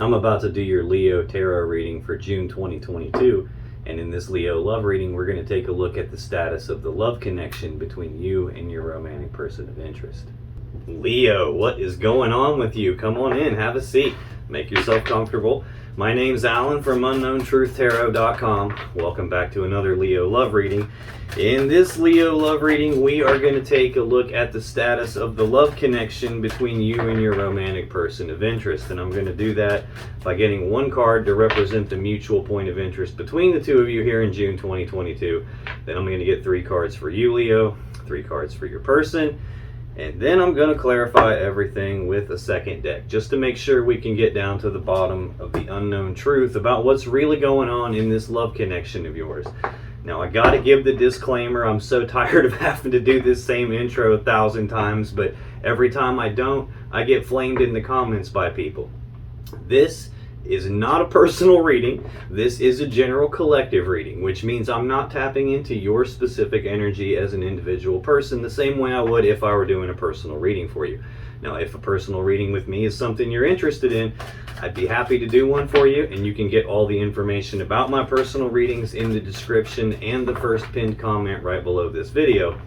I'm about to do your Leo tarot reading for June 2022, and in this Leo love reading, we're going to take a look at the status of the love connection between you and your romantic person of interest. Leo, what is going on with you? Come on in, have a seat, make yourself comfortable. My name's Alan from UnknownTruthTarot.com. Welcome back to another Leo love reading. In this Leo love reading, we are going to take a look at the status of the love connection between you and your romantic person of interest. And I'm going to do that by getting one card to represent the mutual point of interest between the two of you here in June 2022. Then I'm going to get 3 cards for you, Leo, 3 cards for your person. And then I'm going to clarify everything with a second deck, just to make sure we can get down to the bottom of the unknown truth about what's really going on in this love connection of yours. Now, I got to give the disclaimer, I'm so tired of having to do this same intro 1,000 times, but every time I don't, I get flamed in the comments by people. This is not a personal reading. This is a general collective reading, which means I'm not tapping into your specific energy as an individual person the same way I would if I were doing a personal reading for you. Now, if a personal reading with me is something you're interested in, I'd be happy to do one for you, and you can get all the information about my personal readings in the description and the first pinned comment right below this video.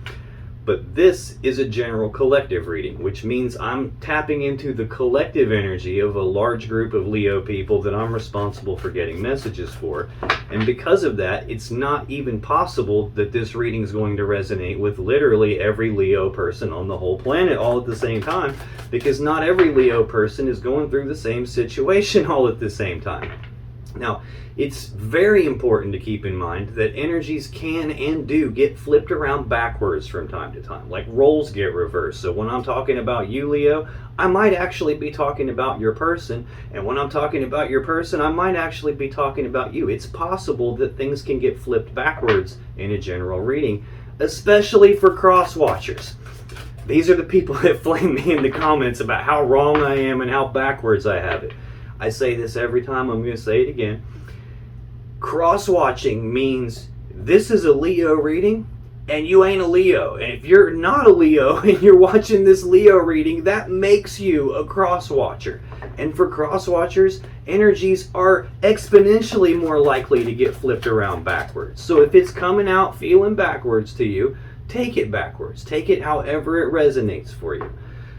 But this is a general collective reading, which means I'm tapping into the collective energy of a large group of Leo people that I'm responsible for getting messages for. And because of that, it's not even possible that this reading is going to resonate with literally every Leo person on the whole planet all at the same time, because not every Leo person is going through the same situation all at the same time. Now, it's very important to keep in mind that energies can and do get flipped around backwards from time to time, like roles get reversed. So when I'm talking about you, Leo, I might actually be talking about your person, and when I'm talking about your person, I might actually be talking about you. It's possible that things can get flipped backwards in a general reading, especially for cross-watchers. These are the people that flame me in the comments about how wrong I am and how backwards I have it. I say this every time, I'm going to say it again. Cross-watching means this is a Leo reading and you ain't a Leo. And if you're not a Leo and you're watching this Leo reading, that makes you a cross-watcher. And for cross-watchers, energies are exponentially more likely to get flipped around backwards. So if it's coming out feeling backwards to you, take it backwards. Take it however it resonates for you.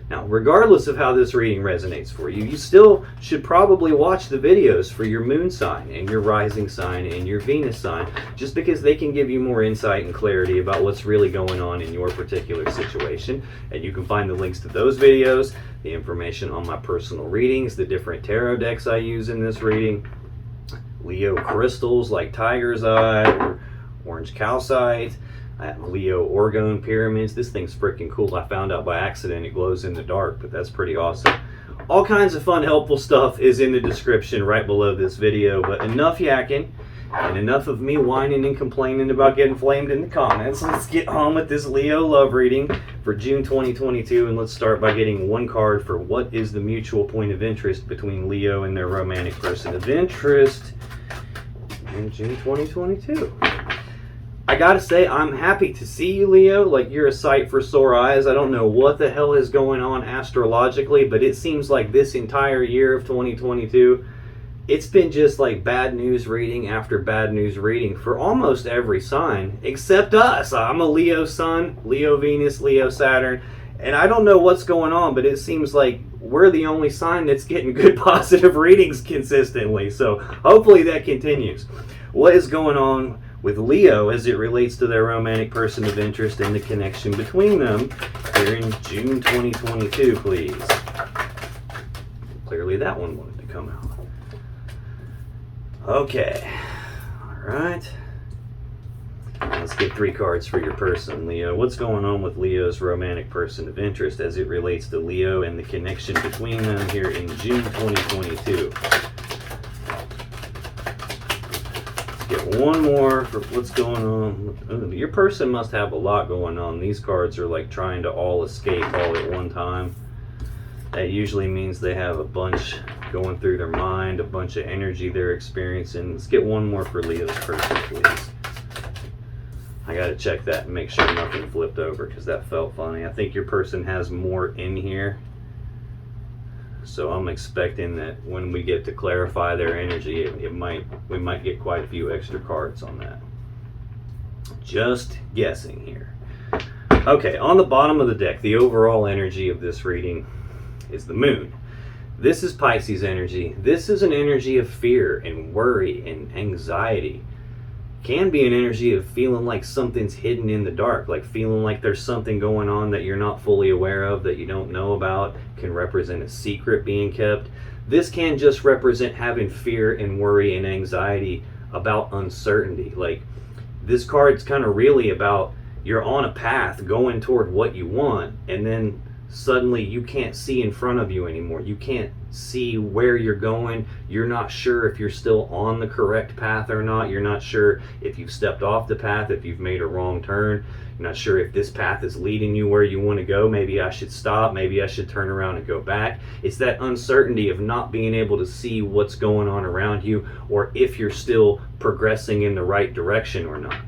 Now, regardless of how this reading resonates for you, you still should probably watch the videos for your moon sign and your rising sign and your Venus sign, just because they can give you more insight and clarity about what's really going on in your particular situation. And you can find the links to those videos, the information on my personal readings, the different tarot decks I use in this reading, Leo crystals like Tiger's Eye or Orange Calcite. I have Leo Orgone pyramids. This thing's freaking cool. I found out by accident it glows in the dark, but that's pretty awesome. All kinds of fun, helpful stuff is in the description right below this video, but enough yakking and enough of me whining and complaining about getting flamed in the comments. Let's get on with this Leo love reading for June 2022, and let's start by getting one card for what is the mutual point of interest between Leo and their romantic person of interest in June 2022. I gotta say, I'm happy to see you, Leo. Like, you're a sight for sore eyes. I don't know what the hell is going on astrologically, but it seems like this entire year of 2022, it's been just like bad news reading after bad news reading for almost every sign, except us. I'm a Leo Sun, Leo Venus, Leo Saturn, and I don't know what's going on, but it seems like we're the only sign that's getting good positive readings consistently. So hopefully that continues. What is going on with Leo as it relates to their romantic person of interest and the connection between them here in June 2022, please? Clearly that one wanted to come out. Okay. All right. Let's get 3 cards for your person, Leo. What's going on with Leo's romantic person of interest as it relates to Leo and the connection between them here in June 2022? Get one more for what's going on. Ooh, your person must have a lot going on. These cards are like trying to all escape all at one time. That usually means they have a bunch going through their mind, a bunch of energy they're experiencing. Let's get one more for Leo's person, please. I gotta check that and make sure nothing flipped over because that felt funny. I think your person has more in here. So I'm expecting that when we get to clarify their energy, we might get quite a few extra cards on that. Just guessing here. Okay, on the bottom of the deck, the overall energy of this reading is the moon. This is Pisces energy. This is an energy of fear and worry and anxiety. Can be an energy of feeling like something's hidden in the dark, like feeling like there's something going on that you're not fully aware of, that you don't know about. Can represent a secret being kept. This can just represent having fear and worry and anxiety about uncertainty. Like, this card's kind of really about you're on a path going toward what you want, and then suddenly you can't see in front of you anymore. You can't see where you're going. You're not sure if you're still on the correct path or not. You're not sure if you've stepped off the path, if you've made a wrong turn. You're not sure if this path is leading you where you want to go. Maybe I should stop. Maybe I should turn around and go back. It's that uncertainty of not being able to see what's going on around you, or if you're still progressing in the right direction or not.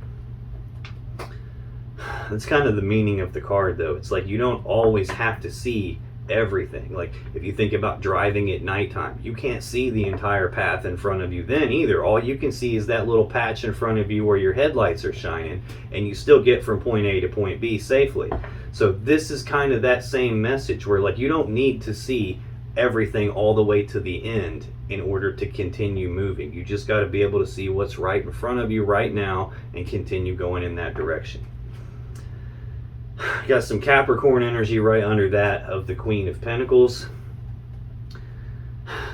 That's kind of the meaning of the card, though. It's like you don't always have to see everything. Like, if you think about driving at nighttime, you can't see the entire path in front of you then either. All you can see is that little patch in front of you where your headlights are shining, and you still get from point A to point B safely. So this is kind of that same message where, like, you don't need to see everything all the way to the end in order to continue moving. You just got to be able to see what's right in front of you right now and continue going in that direction. Got some Capricorn energy right under that of the Queen of Pentacles.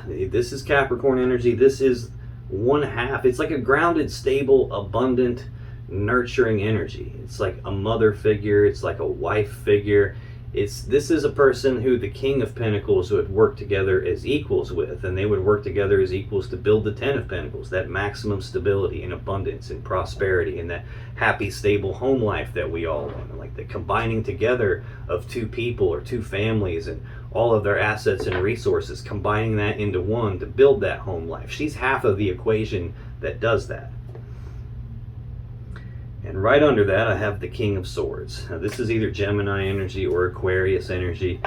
This is Capricorn energy. This is 1/2. It's like a grounded, stable, abundant, nurturing energy. It's like a mother figure. It's like a wife figure. This is a person who the King of Pentacles would work together as equals with, and they would work together as equals to build the Ten of Pentacles, that maximum stability and abundance and prosperity and that happy, stable home life that we all want. Like the combining together of two people or two families and all of their assets and resources, combining that into one to build that home life. She's half of the equation that does that. And right under that, I have the King of Swords. Now, this is either Gemini energy or Aquarius energy.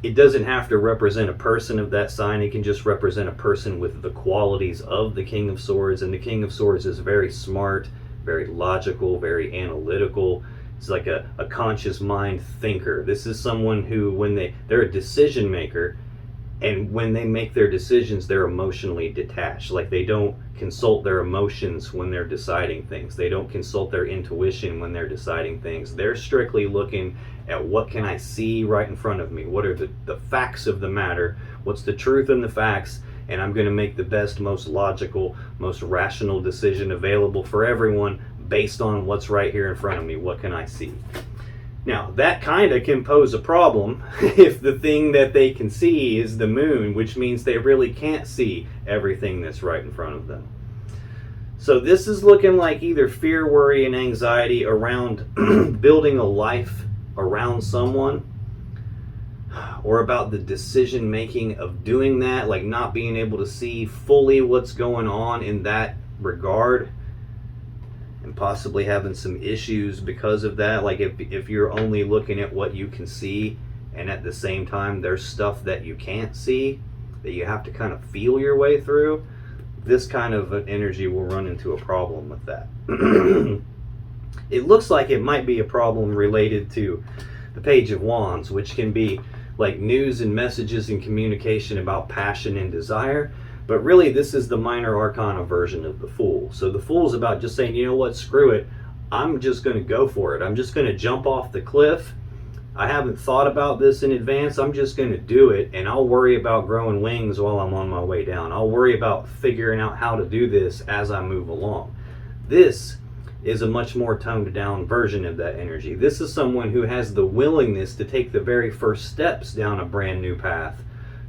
It doesn't have to represent a person of that sign. It can just represent a person with the qualities of the King of Swords. And the King of Swords is very smart, very logical, very analytical. It's like a conscious mind thinker. This is someone who, when they're a decision maker, and when they make their decisions, they're emotionally detached. Like, they don't consult their emotions when they're deciding things. They don't consult their intuition when they're deciding things. They're strictly looking at what can I see right in front of me? What are the facts of the matter? What's the truth in the facts? And I'm going to make the best, most logical, most rational decision available for everyone based on what's right here in front of me. What can I see? Now, that kind of can pose a problem if the thing that they can see is the moon, which means they really can't see everything that's right in front of them. So this is looking like either fear, worry, and anxiety around building a life around someone, or about the decision making of doing that, like not being able to see fully what's going on in that regard, and possibly having some issues because of that. Like if you're only looking at what you can see, and at the same time there's stuff that you can't see that you have to kind of feel your way through, this kind of an energy will run into a problem with that. It looks like it might be a problem related to the Page of Wands, which can be like news and messages and communication about passion and desire. But really, this is the minor arcana version of the Fool. So the Fool is about just saying, you know what, screw it. I'm just going to go for it. I'm just going to jump off the cliff. I haven't thought about this in advance. I'm just going to do it, and I'll worry about growing wings while I'm on my way down. I'll worry about figuring out how to do this as I move along. This is a much more toned down version of that energy. This is someone who has the willingness to take the very first steps down a brand new path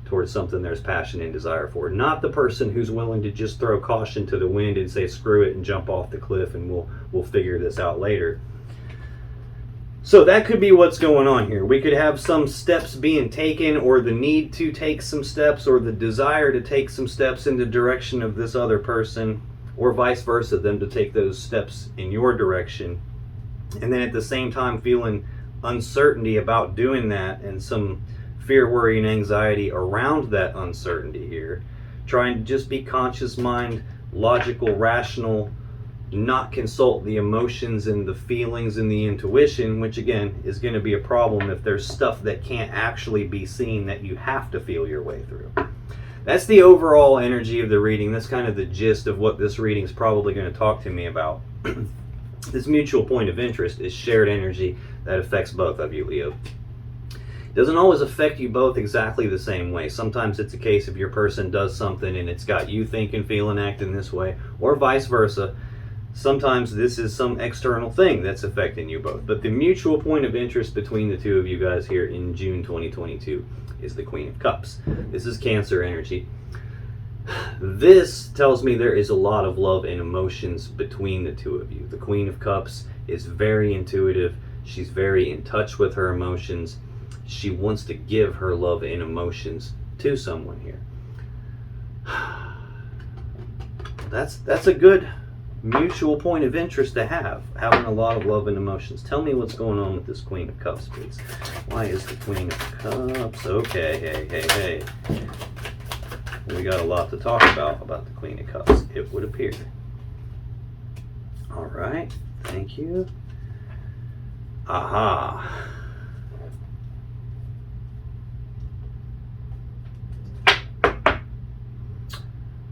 towards something there's passion and desire for. Not the person who's willing to just throw caution to the wind and say screw it and jump off the cliff and we'll figure this out later. So that could be what's going on here. We could have some steps being taken, or the need to take some steps, or the desire to take some steps in the direction of this other person, or vice versa, them to take those steps in your direction. And then at the same time feeling uncertainty about doing that, and some fear, worry, and anxiety around that uncertainty here. Trying to just be conscious mind, logical, rational, not consult the emotions and the feelings and the intuition, which again is going to be a problem if there's stuff that can't actually be seen that you have to feel your way through. That's the overall energy of the reading. That's kind of the gist of what this reading is probably going to talk to me about. This mutual point of interest is shared energy that affects both of you, Leo. It doesn't always affect you both exactly the same way. Sometimes it's a case of your person does something and it's got you thinking, feeling, acting this way, or vice versa. Sometimes this is some external thing that's affecting you both. But the mutual point of interest between the two of you guys here in June 2022 is the Queen of Cups. This is Cancer energy. This tells me there is a lot of love and emotions between the two of you. The Queen of Cups is very intuitive. She's very in touch with her emotions. She wants to give her love and emotions to someone here. That's a good mutual point of interest to have, having a lot of love and emotions. Tell me what's going on with this Queen of Cups, please. Why is the Queen of Cups? Okay, hey. We got a lot to talk about the Queen of Cups, it would appear. All right, thank you. Aha.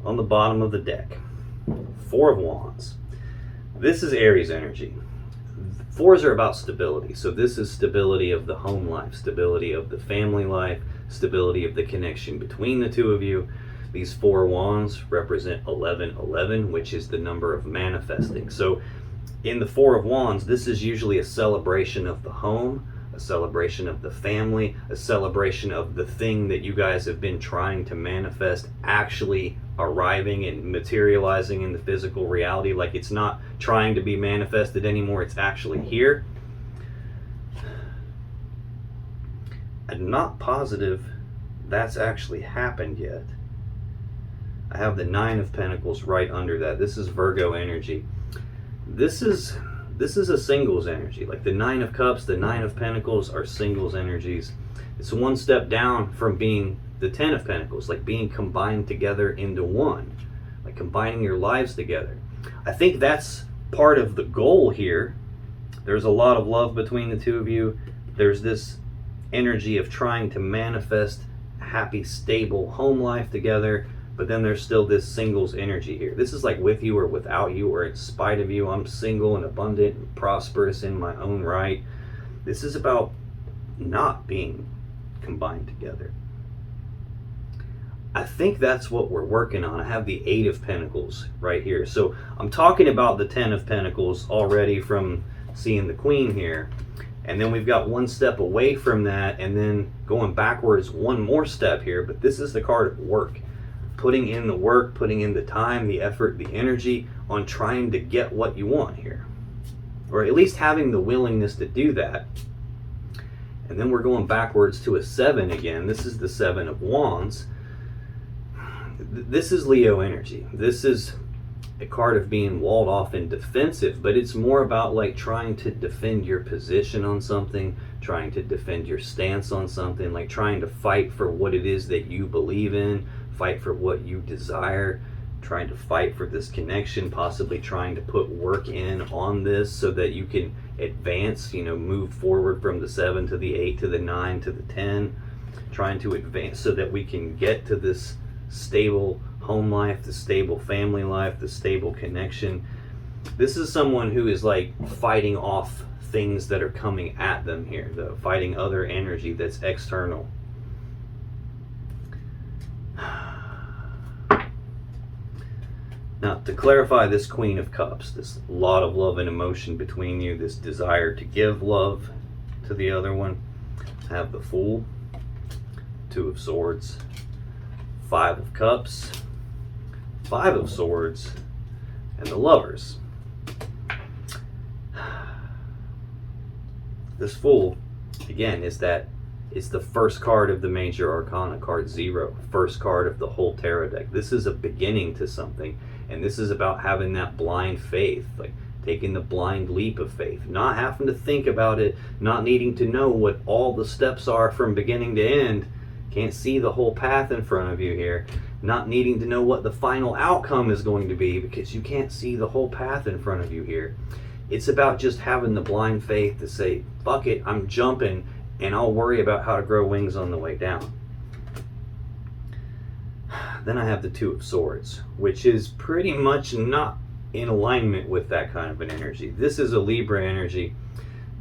On the bottom of the deck, Four of Wands. This is Aries energy. Fours are about stability. So this is stability of the home life, stability of the family life, stability of the connection between the two of you. These Four Wands represent 1111, which is the number of manifesting. So in the Four of Wands, this is usually a celebration of the home, a celebration of the family, a celebration of the thing that you guys have been trying to manifest actually arriving and materializing in the physical reality. Like it's not trying to be manifested anymore, it's actually here. I'm not positive that's actually happened yet. I have the Nine of Pentacles right under that. This is Virgo energy. This is a singles energy. Like the Nine of Cups, the Nine of Pentacles are singles energies. It's one step down from being the Ten of Pentacles, like being combined together into one, like combining your lives together. I think that's part of the goal here. There's a lot of love between the two of you. There's this energy of trying to manifest a happy, stable home life together. But then there's still this singles energy here. This is like with you or without you or in spite of you. I'm single and abundant and prosperous in my own right. This is about not being combined together. I think that's what we're working on. I have the Eight of Pentacles right here. So I'm talking about the Ten of Pentacles already from seeing the Queen here. And then we've got one step away from that and then going backwards one more step here. But this is the card of work. Putting in the work, putting in the time, the effort, the energy on trying to get what you want here. Or at least having the willingness to do that. And then we're going backwards to a Seven again. This is the Seven of Wands. This is Leo energy. This is a card of being walled off and defensive, but it's more about like trying to defend your position on something, trying to defend your stance on something, like trying to fight for what it is that you believe in, fight for what you desire, trying to fight for this connection, possibly trying to put work in on this so that you can advance, move forward from the 7 to the 8 to the 9 to the 10, trying to advance so that we can get to this stable home life, the stable family life, the stable connection. This is someone who is like fighting off things that are coming at them here, though, fighting other energy that's external. Now, to clarify this Queen of Cups, this lot of love and emotion between you, this desire to give love to the other one, I have the Fool, Two of Swords, Five of Cups, Five of Swords, and the Lovers. This Fool, again, is the first card of the Major Arcana, card 0, first card of the whole tarot deck. This is a beginning to something, and this is about having that blind faith, like taking the blind leap of faith, not having to think about it, not needing to know what all the steps are from beginning to end. Can't see the whole path in front of you here. Not needing to know what the final outcome is going to be because you can't see the whole path in front of you here. It's about just having the blind faith to say, fuck it, I'm jumping, and I'll worry about how to grow wings on the way down. Then I have the Two of Swords, which is pretty much not in alignment with that kind of an energy. This is a Libra energy.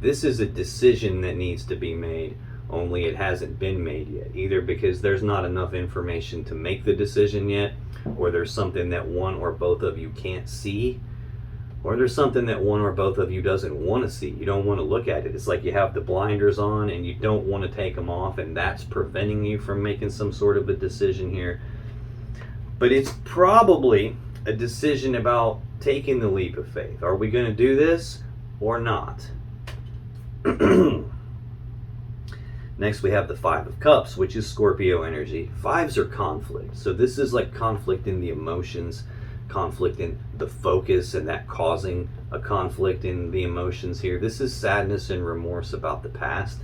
This is a decision that needs to be made, only it hasn't been made yet. Either because there's not enough information to make the decision yet, or there's something that one or both of you can't see, or there's something that one or both of you doesn't want to see. You don't want to look at it. It's like you have the blinders on and you don't want to take them off, and that's preventing you from making some sort of a decision here. But it's probably a decision about taking the leap of faith. Are we going to do this or not? Next we have the Five of Cups, which is Scorpio energy. Fives are conflict. So this is like conflict in the emotions, conflict in the focus, and that causing a conflict in the emotions here. This is sadness and remorse about the past.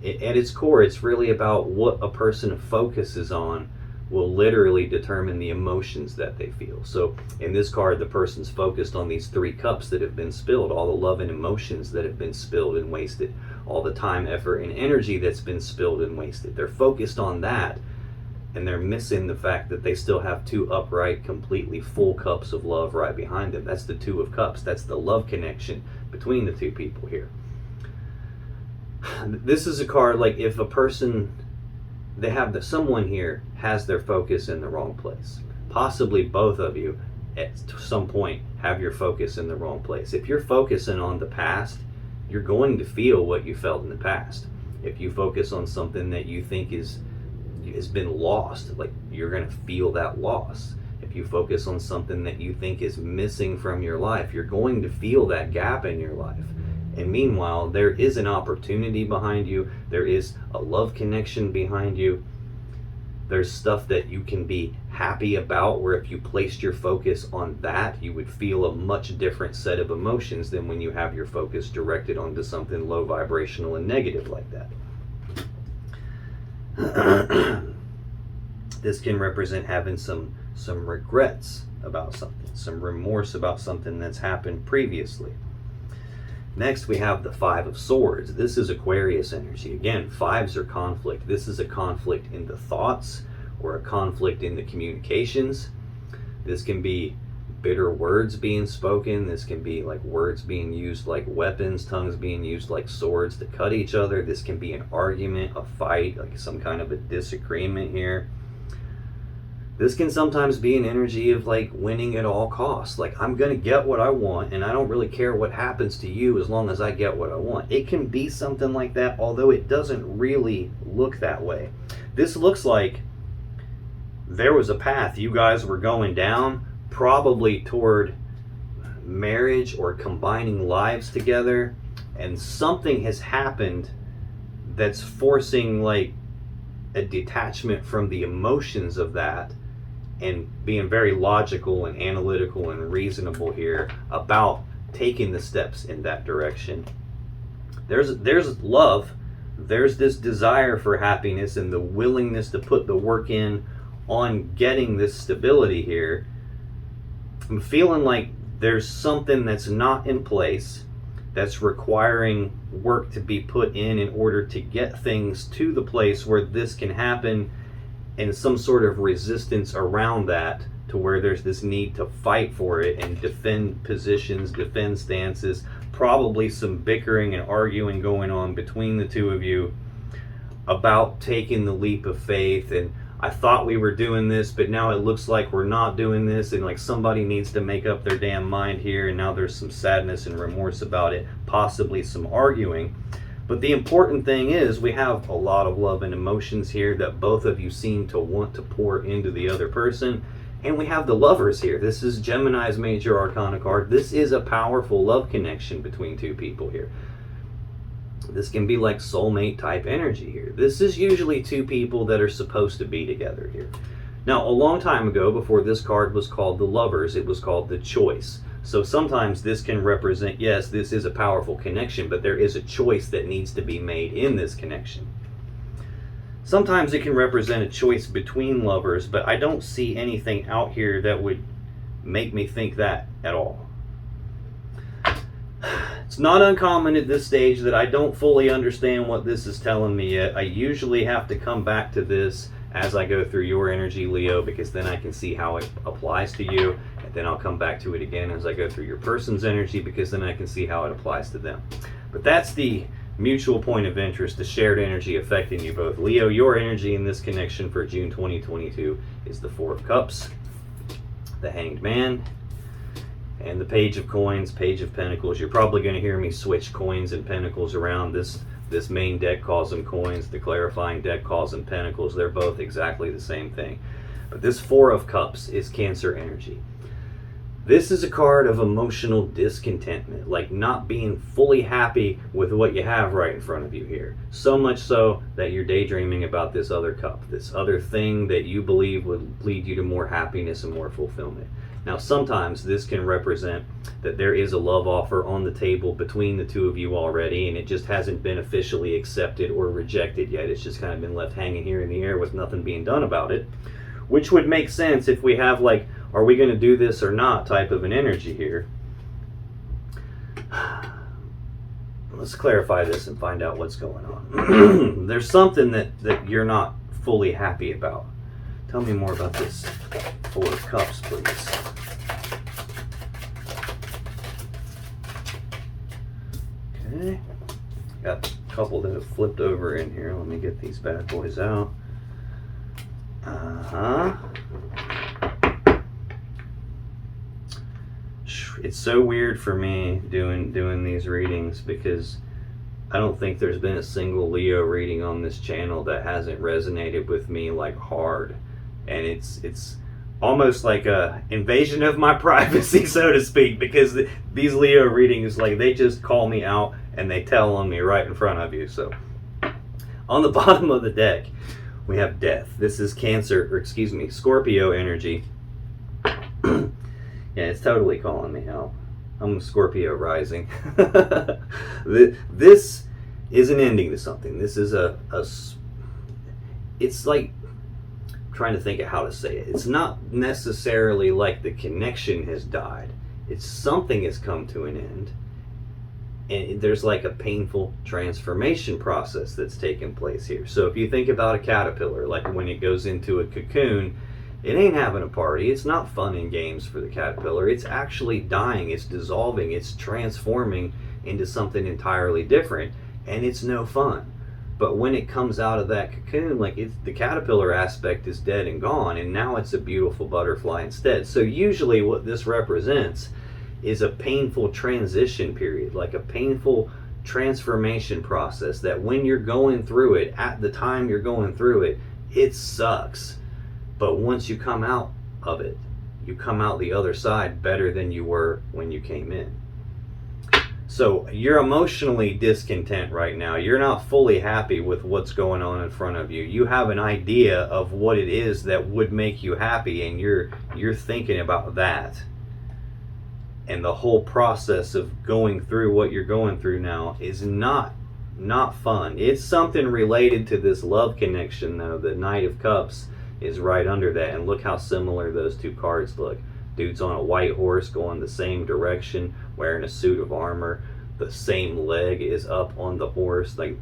At its core, it's really about what a person focuses on will literally determine the emotions that they feel. So in this card, the person's focused on these three cups that have been spilled, all the love and emotions that have been spilled and wasted, all the time, effort, and energy that's been spilled and wasted. They're focused on that, and they're missing the fact that they still have two upright, completely full cups of love right behind them. That's the Two of Cups. That's the love connection between the two people here. This is a card like if a person, someone here has their focus in the wrong place. Possibly both of you at some point have your focus in the wrong place. If you're focusing on the past, you're going to feel what you felt in the past. If you focus on something that you think has been lost, like you're going to feel that loss. If you focus on something that you think is missing from your life, you're going to feel that gap in your life. And meanwhile, there is an opportunity behind you. There is a love connection behind you. There's stuff that you can be happy about, where if you placed your focus on that, you would feel a much different set of emotions than when you have your focus directed onto something low vibrational and negative like that. This can represent having some regrets about something, some remorse about something that's happened previously. Next, we have the Five of Swords. This is Aquarius energy. Again, fives are conflict. This is a conflict in the thoughts or a conflict in the communications. This can be bitter words being spoken. This can be like words being used like weapons, tongues being used like swords to cut each other. This can be an argument, a fight, like some kind of a disagreement here. This can sometimes be an energy of like winning at all costs. Like, I'm going to get what I want, and I don't really care what happens to you as long as I get what I want. It can be something like that, although it doesn't really look that way. This looks like there was a path you guys were going down, probably toward marriage or combining lives together, and something has happened that's forcing like a detachment from the emotions of that, and being very logical and analytical and reasonable here about taking the steps in that direction. There's love, there's this desire for happiness and the willingness to put the work in on getting this stability here. I'm feeling like there's something that's not in place that's requiring work to be put in order to get things to the place where this can happen, and some sort of resistance around that, to where there's this need to fight for it and defend positions, defend stances, probably some bickering and arguing going on between the two of you about taking the leap of faith. And I thought we were doing this, but now it looks like we're not doing this, and like somebody needs to make up their damn mind here, and now there's some sadness and remorse about it, possibly some arguing. But the important thing is we have a lot of love and emotions here that both of you seem to want to pour into the other person. And we have the Lovers here. This is Gemini's major arcana card. This is a powerful love connection between two people here. This can be like soulmate type energy here. This is usually two people that are supposed to be together here. Now, a long time ago, before this card was called the Lovers, it was called the Choice. So sometimes this can represent, yes, this is a powerful connection, but there is a choice that needs to be made in this connection. Sometimes it can represent a choice between lovers, but I don't see anything out here that would make me think that at all. It's not uncommon at this stage that I don't fully understand what this is telling me yet. I usually have to come back to this as I go through your energy, Leo, because then I can see how it applies to you, and then I'll come back to it again as I go through your person's energy, because then I can see how it applies to them. But that's the mutual point of interest, the shared energy affecting you both. Leo, your energy in this connection for June 2022 is the Four of Cups, the Hanged Man, and the Page of Coins, Page of Pentacles. You're probably going to hear me switch coins and pentacles around. This main deck calls them coins. The clarifying deck calls them pentacles. They're both exactly the same thing. But this Four of Cups is Cancer energy. This is a card of emotional discontentment, like not being fully happy with what you have right in front of you here. So much so that you're daydreaming about this other cup, this other thing that you believe would lead you to more happiness and more fulfillment. Now, sometimes this can represent that there is a love offer on the table between the two of you already, and it just hasn't been officially accepted or rejected yet. It's just kind of been left hanging here in the air with nothing being done about it, which would make sense if we have like, are we going to do this or not type of an energy here. Let's clarify this and find out what's going on. There's something that you're not fully happy about. Tell me more about this Four of Cups, please. Okay. Got a couple that have flipped over in here. Let me get these bad boys out. It's so weird for me doing these readings, because I don't think there's been a single Leo reading on this channel that hasn't resonated with me like hard. And it's almost like a invasion of my privacy, so to speak, because these Leo readings, like, they just call me out and they tell on me right in front of you. So on the bottom of the deck, we have Death. This is Scorpio energy. Yeah, it's totally calling me out. I'm a Scorpio rising. This is an ending to something. This is it's like, trying to think of how to say it. It's not necessarily like the connection has died. It's something has come to an end. And there's like a painful transformation process that's taken place here. So if you think about a caterpillar, like when it goes into a cocoon, it ain't having a party. It's not fun and games for the caterpillar. It's actually dying. It's dissolving. It's transforming into something entirely different. And it's no fun. But when it comes out of that cocoon, like, the caterpillar aspect is dead and gone, and now it's a beautiful butterfly instead. So usually what this represents is a painful transition period, like a painful transformation process, that when you're going through it, at the time you're going through it, it sucks. But once you come out of it, you come out the other side better than you were when you came in. So you're emotionally discontent right now. You're not fully happy with what's going on in front of you. You have an idea of what it is that would make you happy, and you're thinking about that. And the whole process of going through what you're going through now is not fun. It's something related to this love connection, though. The Knight of Cups is right under that, and look how similar those two cards look. Dude's on a white horse going the same direction, wearing a suit of armor. The same leg is up on the horse. Like,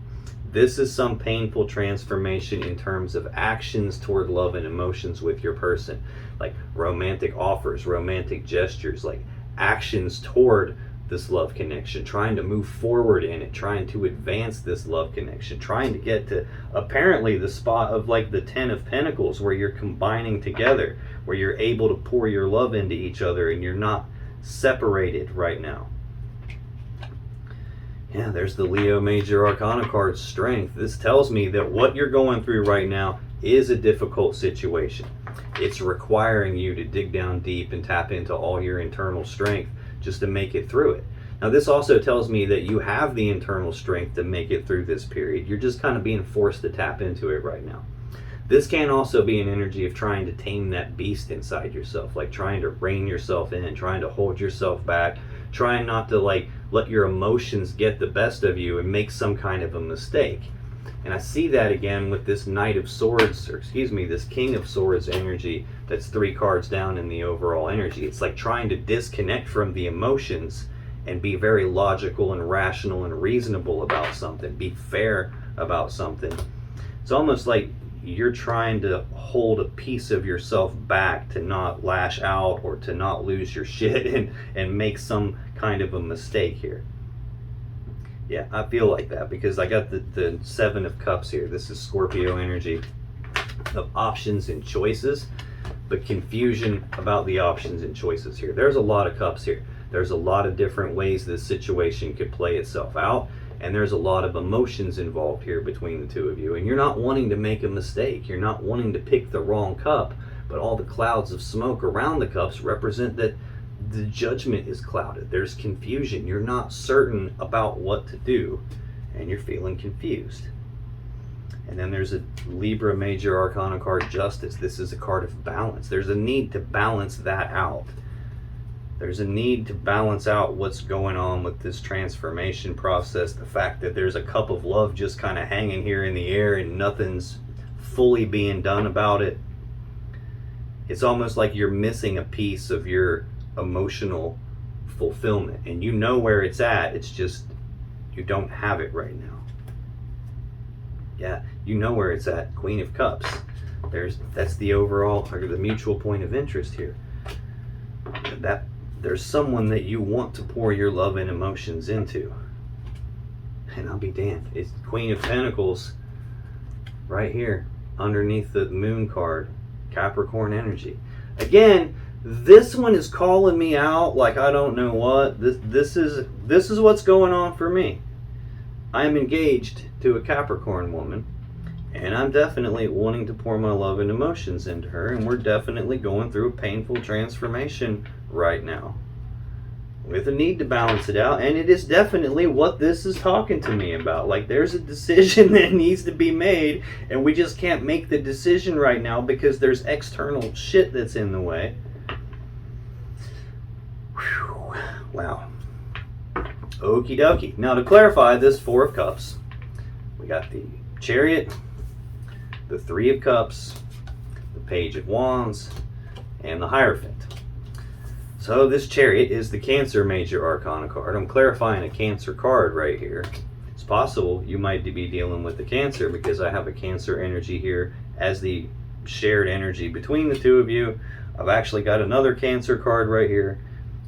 this is some painful transformation in terms of actions toward love and emotions with your person. Like romantic offers, romantic gestures, like actions toward this love connection, trying to move forward in it, trying to advance this love connection, trying to get to apparently the spot of like the 10 of Pentacles, where you're combining together, where you're able to pour your love into each other and you're not separated right now. Yeah, there's the Leo Major Arcana card, Strength. This tells me that what you're going through right now is a difficult situation. It's requiring you to dig down deep and tap into all your internal strength just to make it through it. Now, this also tells me that you have the internal strength to make it through this period. You're just kind of being forced to tap into it right now. This can also be an energy of trying to tame that beast inside yourself, like trying to rein yourself in, trying to hold yourself back, trying not to like let your emotions get the best of you and make some kind of a mistake. And I see that again with this Knight of Swords, or excuse me, this King of Swords energy that's 3 cards down in the overall energy. It's like trying to disconnect from the emotions and be very logical and rational and reasonable about something, be fair about something. It's almost like you're trying to hold a piece of yourself back to not lash out or to not lose your shit and make some kind of a mistake here. Yeah, I feel like that because I got the 7 of Cups here. This is Scorpio energy of options and choices, but confusion about the options and choices here. There's a lot of cups here. There's a lot of different ways this situation could play itself out. And there's a lot of emotions involved here between the two of you. And you're not wanting to make a mistake. You're not wanting to pick the wrong cup. But all the clouds of smoke around the cups represent that the judgment is clouded. There's confusion. You're not certain about what to do. And you're feeling confused. And then there's a Libra Major Arcana card, Justice. This is a card of balance. There's a need to balance that out. There's a need to balance out what's going on with this transformation process. The fact that there's a cup of love just kind of hanging here in the air and nothing's fully being done about it. It's almost like you're missing a piece of your emotional fulfillment. And you know where it's at. It's just you don't have it right now. Yeah, you know where it's at. Queen of Cups. That's the overall, or the mutual point of interest here. There's someone that you want to pour your love and emotions into. And I'll be damned. It's Queen of Pentacles right here underneath the Moon card. Capricorn energy. Again, this one is calling me out like I don't know what. This is what's going on for me. I am engaged to a Capricorn woman. And I'm definitely wanting to pour my love and emotions into her. And we're definitely going through a painful transformation right now with a need to balance it out. And it is definitely what this is talking to me about. Like there's a decision that needs to be made. And we just can't make the decision right now because there's external shit that's in the way. Whew. Wow. Okie dokie. Now to clarify this 4 of Cups, we got the Chariot, the 3 of Cups, the Page of Wands, and the Hierophant. So this Chariot is the Cancer Major Arcana card. I'm clarifying a Cancer card right here. It's possible you might be dealing with the Cancer because I have a Cancer energy here as the shared energy between the two of you. I've actually got another Cancer card right here.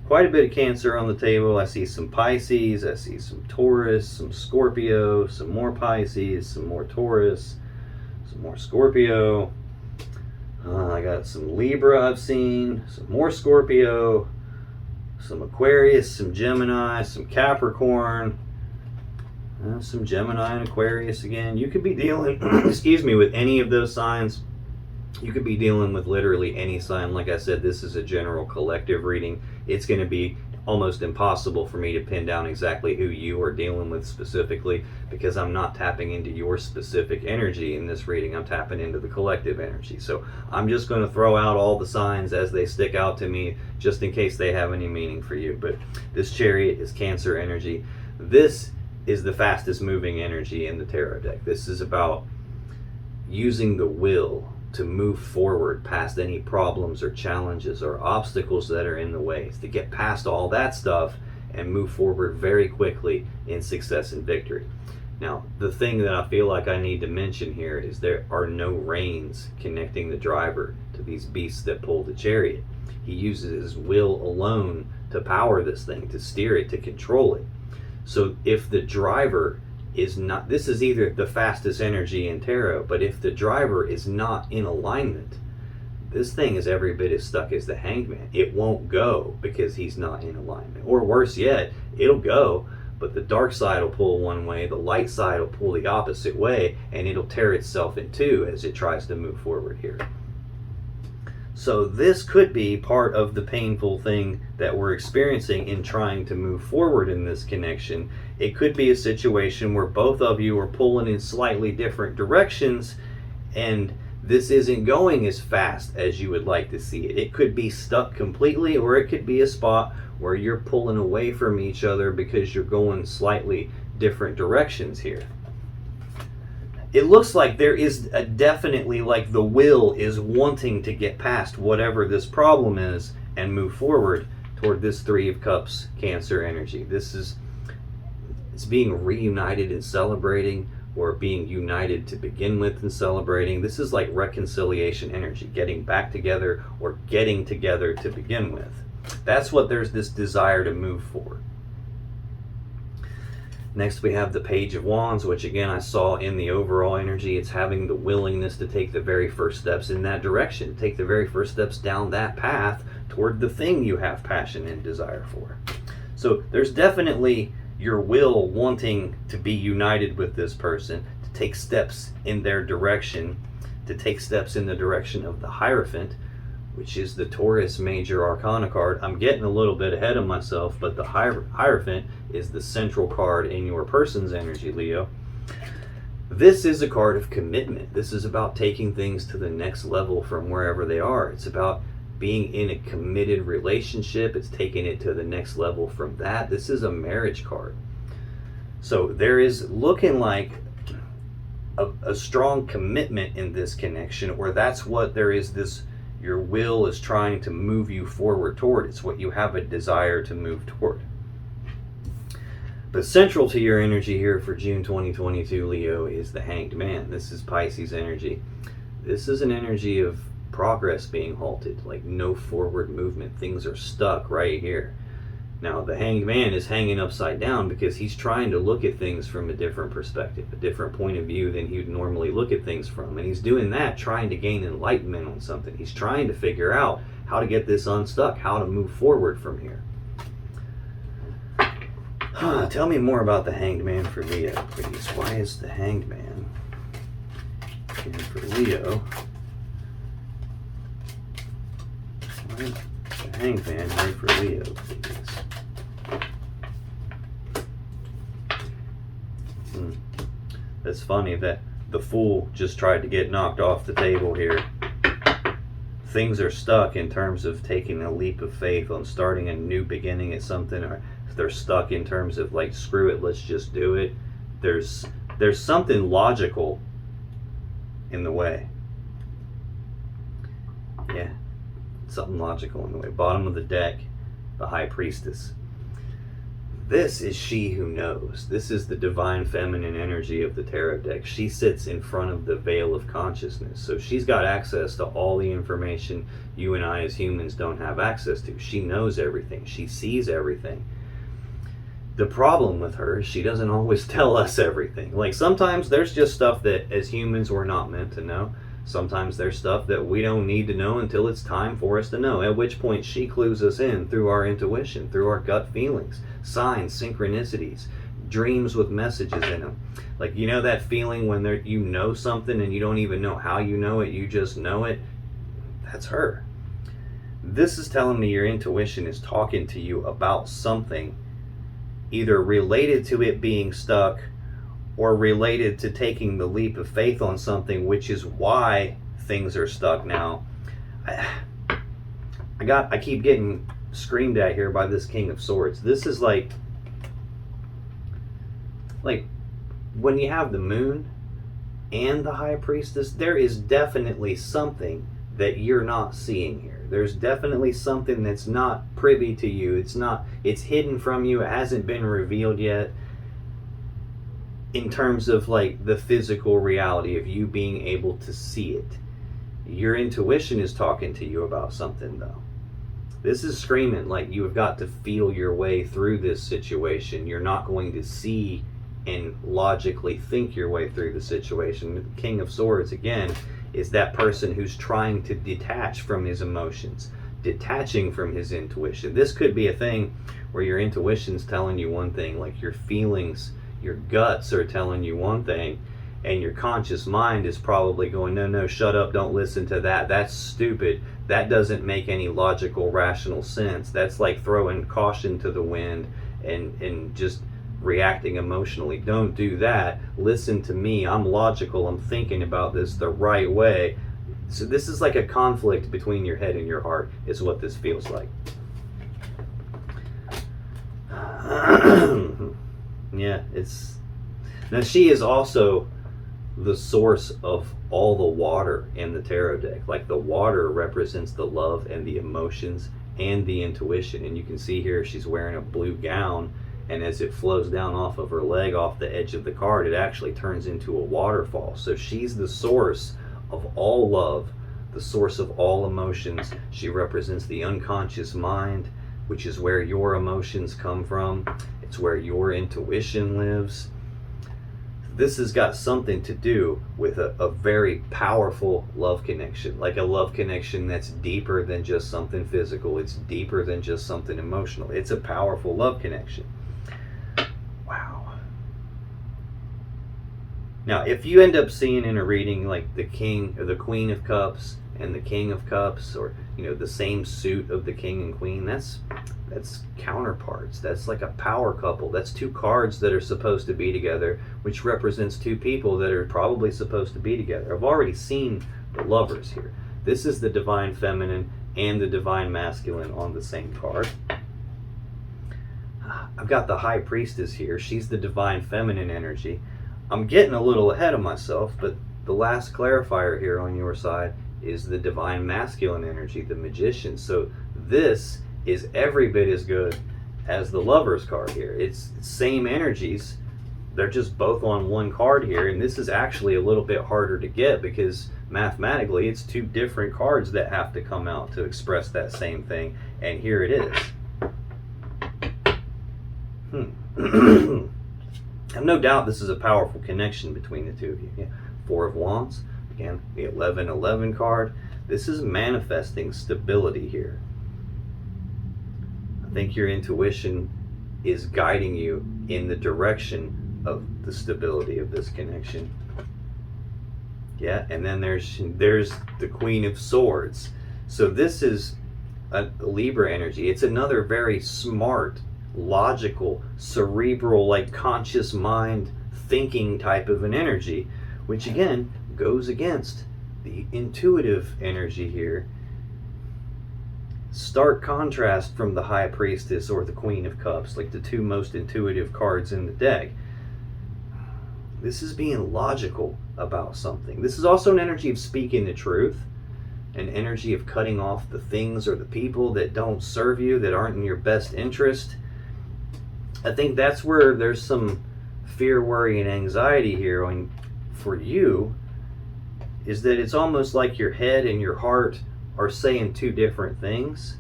Quite a bit of Cancer on the table. I see some Pisces, I see some Taurus, some Scorpio, some more Pisces, some more Taurus, some more Scorpio. I got some Libra I've seen, some more Scorpio, some Aquarius, some Gemini, some Capricorn, some Gemini and Aquarius again. You could be dealing, excuse me, with any of those signs. You could be dealing with literally any sign. Like I said, this is a general collective reading. It's going to be almost impossible for me to pin down exactly who you are dealing with specifically because I'm not tapping into your specific energy in this reading. I'm tapping into the collective energy. So I'm just going to throw out all the signs as they stick out to me just in case they have any meaning for you. But this Chariot is Cancer energy. This is the fastest moving energy in the tarot deck. This is about using the will to move forward past any problems or challenges or obstacles that are in the way, to get past all that stuff and move forward very quickly in success and victory. Now, the thing that I feel like I need to mention here is there are no reins connecting the driver to these beasts that pull the Chariot. He uses his will alone to power this thing, to steer it, to control it. So if the driver is not, this is either the fastest energy in tarot, but if the driver is not in alignment, this thing is every bit as stuck as the Hanged Man. It won't go because he's not in alignment. Or worse yet, it'll go, but the dark side will pull one way, the light side will pull the opposite way, and it'll tear itself in two as it tries to move forward here. So this could be part of the painful thing that we're experiencing in trying to move forward in this connection. It could be a situation where both of you are pulling in slightly different directions, and this isn't going as fast as you would like to see it. It could be stuck completely, or it could be a spot where you're pulling away from each other because you're going slightly different directions here. It looks like there is a definitely, like, the will is wanting to get past whatever this problem is and move forward toward this Three of Cups Cancer energy. It's being reunited and celebrating, or being united to begin with and celebrating. This is like reconciliation energy, getting back together or getting together to begin with. That's what there's this desire to move forward. Next we have the Page of Wands, which again I saw in the overall energy. It's having the willingness to take the very first steps in that direction, take the very first steps down that path toward the thing you have passion and desire for. So there's definitely your will wanting to be united with this person, to take steps in their direction, to take steps in the direction of the Hierophant, which is the Taurus Major Arcana card. I'm getting a little bit ahead of myself, but the Hierophant is the central card in your person's energy, Leo. This is a card of commitment. This is about taking things to the next level from wherever they are. It's about being in a committed relationship. It's taking it to the next level from that. This is a marriage card. So there is looking like a strong commitment in this connection, or that's what there is. This, your will is trying to move you forward toward. It's what you have a desire to move toward. But central to your energy here for June 2022, Leo, is the Hanged Man. This is Pisces energy. This is an energy of progress being halted, like no forward movement. Things are stuck right here. Now the Hanged Man is hanging upside down because he's trying to look at things from a different perspective, a different point of view than he'd normally look at things from. And he's doing that trying to gain enlightenment on something. He's trying to figure out how to get this unstuck, how to move forward from here. Tell me more about the Hanged Man for Leo, please. Why is the Hanged Man here for Leo? The Hanged Man here for Leo, please. It's funny that the Fool just tried to get knocked off the table here. Things are stuck in terms of taking a leap of faith on starting a new beginning at something, or they're stuck in terms of like, screw it, let's just do it. There's something logical in the way. Yeah, something logical in the way. Bottom of the deck, the High Priestess. This is she who knows. This is the divine feminine energy of the tarot deck. She sits in front of the veil of consciousness. So she's got access to all the information you and I as humans don't have access to. She knows everything. She sees everything. The problem with her is she doesn't always tell us everything. Like, sometimes there's just stuff that as humans we're not meant to know. Sometimes there's stuff that we don't need to know until it's time for us to know, at which point she clues us in through our intuition, through our gut feelings, signs, synchronicities, dreams with messages in them. Like, you know that feeling when you know something and you don't even know how you know it, you just know it? That's her. This is telling me your intuition is talking to you about something, either related to it being stuck or related to taking the leap of faith on something, which is why things are stuck now. I keep getting screamed at here by this King of Swords. This is like when you have the Moon and the High Priestess, there is definitely something that you're not seeing here. There's definitely something that's not privy to you. It's hidden from you. It hasn't been revealed yet, in terms of like the physical reality of you being able to see it. Your intuition is talking to you about something, though. This is screaming like you have got to feel your way through this situation. You're not going to see and logically think your way through the situation. The King of Swords, again, is that person who's trying to detach from his emotions, detaching from his intuition. This could be a thing where your intuition's telling you one thing, like your feelings, your guts are telling you one thing, and your conscious mind is probably going, no, shut up, don't listen to that. That's stupid. That doesn't make any logical, rational sense. That's like throwing caution to the wind and just reacting emotionally. Don't do that. Listen to me. I'm logical. I'm thinking about this the right way. So this is like a conflict between your head and your heart, is what this feels like. Yeah, it's... Now she is also the source of all the water in the tarot deck. Like the water represents the love and the emotions and the intuition. And you can see here she's wearing a blue gown, and as it flows down off of her leg, off the edge of the card, it actually turns into a waterfall. So she's the source of all love, the source of all emotions. She represents the unconscious mind, which is where your emotions come from. It's where your intuition lives. This has got something to do with a very powerful love connection, like a love connection that's deeper than just something physical. It's deeper than just something emotional. It's a powerful love connection. Wow. Now, if you end up seeing in a reading like the King or the Queen of Cups and the King of Cups, or the same suit of the King and Queen, that's counterparts. That's like a power couple. That's two cards that are supposed to be together, which represents two people that are probably supposed to be together. I've already seen the Lovers here. This is the Divine Feminine and the Divine Masculine on the same card. I've got the High Priestess here. She's the Divine Feminine energy. I'm getting a little ahead of myself, but the last clarifier here on your side is the Divine Masculine energy, the Magician. So this is every bit as good as the Lovers card here. It's same energies. They're just both on one card here, and this is actually a little bit harder to get because mathematically it's two different cards that have to come out to express that same thing, and here it is. I have no doubt this is a powerful connection between the two of you. Yeah. Four of Wands, again, the 11-11 card. This is manifesting stability here. I think your intuition is guiding you in the direction of the stability of this connection. Yeah, and then there's the Queen of Swords. So this is a Libra energy. It's another very smart, logical, cerebral, like conscious mind thinking type of an energy, which again goes against the intuitive energy here. Stark contrast from the High Priestess or the Queen of Cups, like the two most intuitive cards in the deck. This is being logical about something. This is also an energy of speaking the truth, an energy of cutting off the things or the people that don't serve you, that aren't in your best interest. I think that's where there's some fear, worry, and anxiety here for you, is that it's almost like your head and your heart are saying two different things.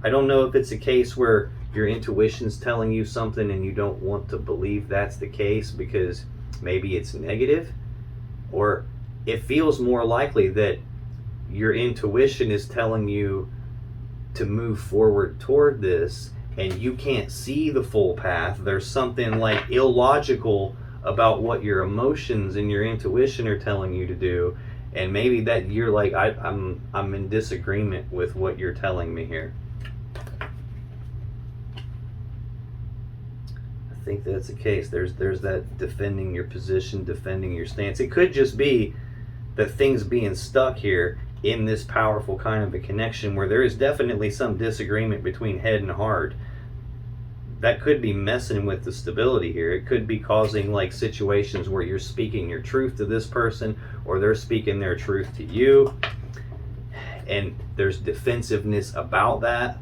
I don't know if it's a case where your intuition's telling you something and you don't want to believe that's the case because maybe it's negative, or it feels more likely that your intuition is telling you to move forward toward this and you can't see the full path. There's something like illogical about what your emotions and your intuition are telling you to do, and maybe that you're like, I'm in disagreement with what you're telling me here. I think that's the case. There's that defending your position, defending your stance. It could just be that things being stuck here in this powerful kind of a connection where there is definitely some disagreement between head and heart. That could be messing with the stability here. It could be causing like situations where you're speaking your truth to this person or they're speaking their truth to you, and there's defensiveness about that.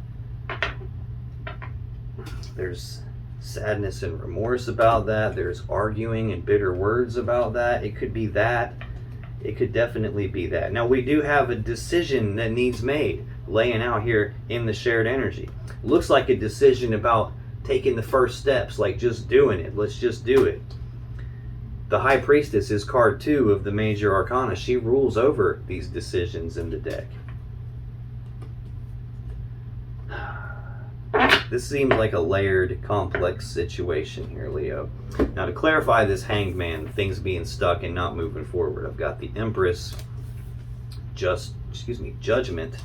There's sadness and remorse about that. There's arguing and bitter words about that. It could be that. It could definitely be that. Now we do have a decision that needs made laying out here in the shared energy. Looks like a decision about taking the first steps, like just doing it. Let's just do it. The High Priestess is card 2 of the major arcana. She rules over these decisions in the deck. This seems like a layered, complex situation here, Leo. Now to clarify this Hanged Man, things being stuck and not moving forward, I've got the Empress, Judgment,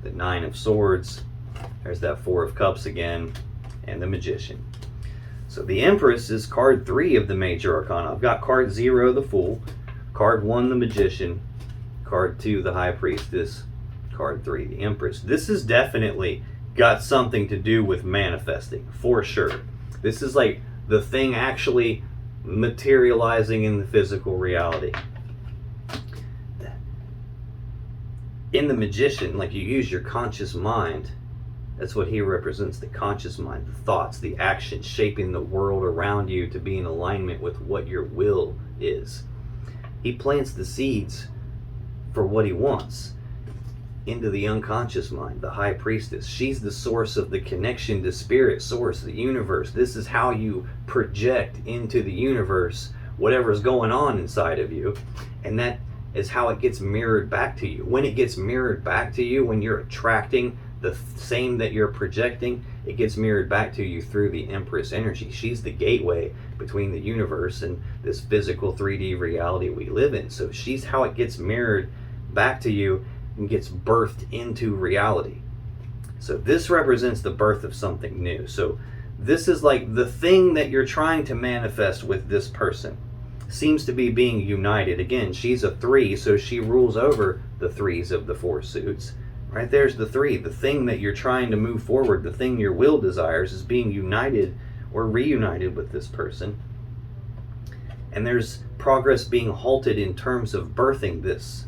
the 9 of Swords, there's that 4 of Cups again, and the Magician. So the Empress is card 3 of the major arcana. I've got card 0, the Fool, Card 1, the Magician. Card 2, the High Priestess. Card 3, the Empress. This has definitely got something to do with manifesting, for sure. This is like the thing actually materializing in the physical reality. In the Magician, like, you use your conscious mind. That's what he represents, the conscious mind, the thoughts, the actions, shaping the world around you to be in alignment with what your will is. He plants the seeds for what he wants into the unconscious mind, the High Priestess. She's the source of the connection to spirit, source, the universe. This is how you project into the universe whatever's going on inside of you, and that is how it gets mirrored back to you. When it gets mirrored back to you, when you're attracting the same that you're projecting, it gets mirrored back to you through the Empress energy. She's the gateway between the universe and this physical 3D reality we live in. So she's how it gets mirrored back to you and gets birthed into reality. So this represents the birth of something new. So this is like the thing that you're trying to manifest with this person seems to be being united. Again, she's a 3, so she rules over the 3s of the 4 suits. Right there's the 3. The thing that you're trying to move forward, the thing your will desires, is being united or reunited with this person. And there's progress being halted in terms of birthing this.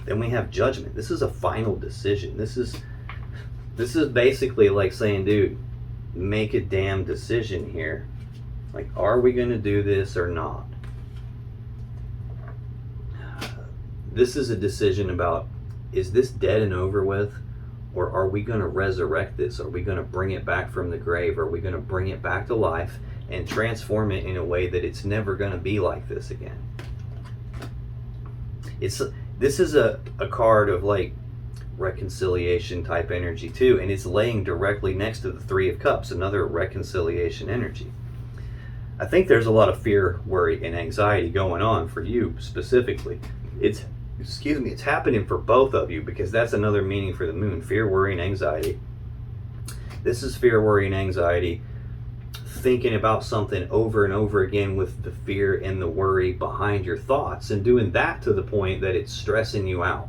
Then we have Judgment. This is a final decision. This is basically like saying, dude, make a damn decision here. Like, are we going to do this or not? This is a decision about, is this dead and over with? Or are we going to resurrect this? Are we going to bring it back from the grave? Are we going to bring it back to life and transform it in a way that it's never going to be like this again? This is a card of like reconciliation type energy too, and it's laying directly next to the 3 of Cups, another reconciliation energy. I think there's a lot of fear, worry, and anxiety going on for you specifically. It's happening for both of you, because that's another meaning for the moon. Fear, worry, and anxiety. This is fear, worry, and anxiety. Thinking about something over and over again with the fear and the worry behind your thoughts, and doing that to the point that it's stressing you out.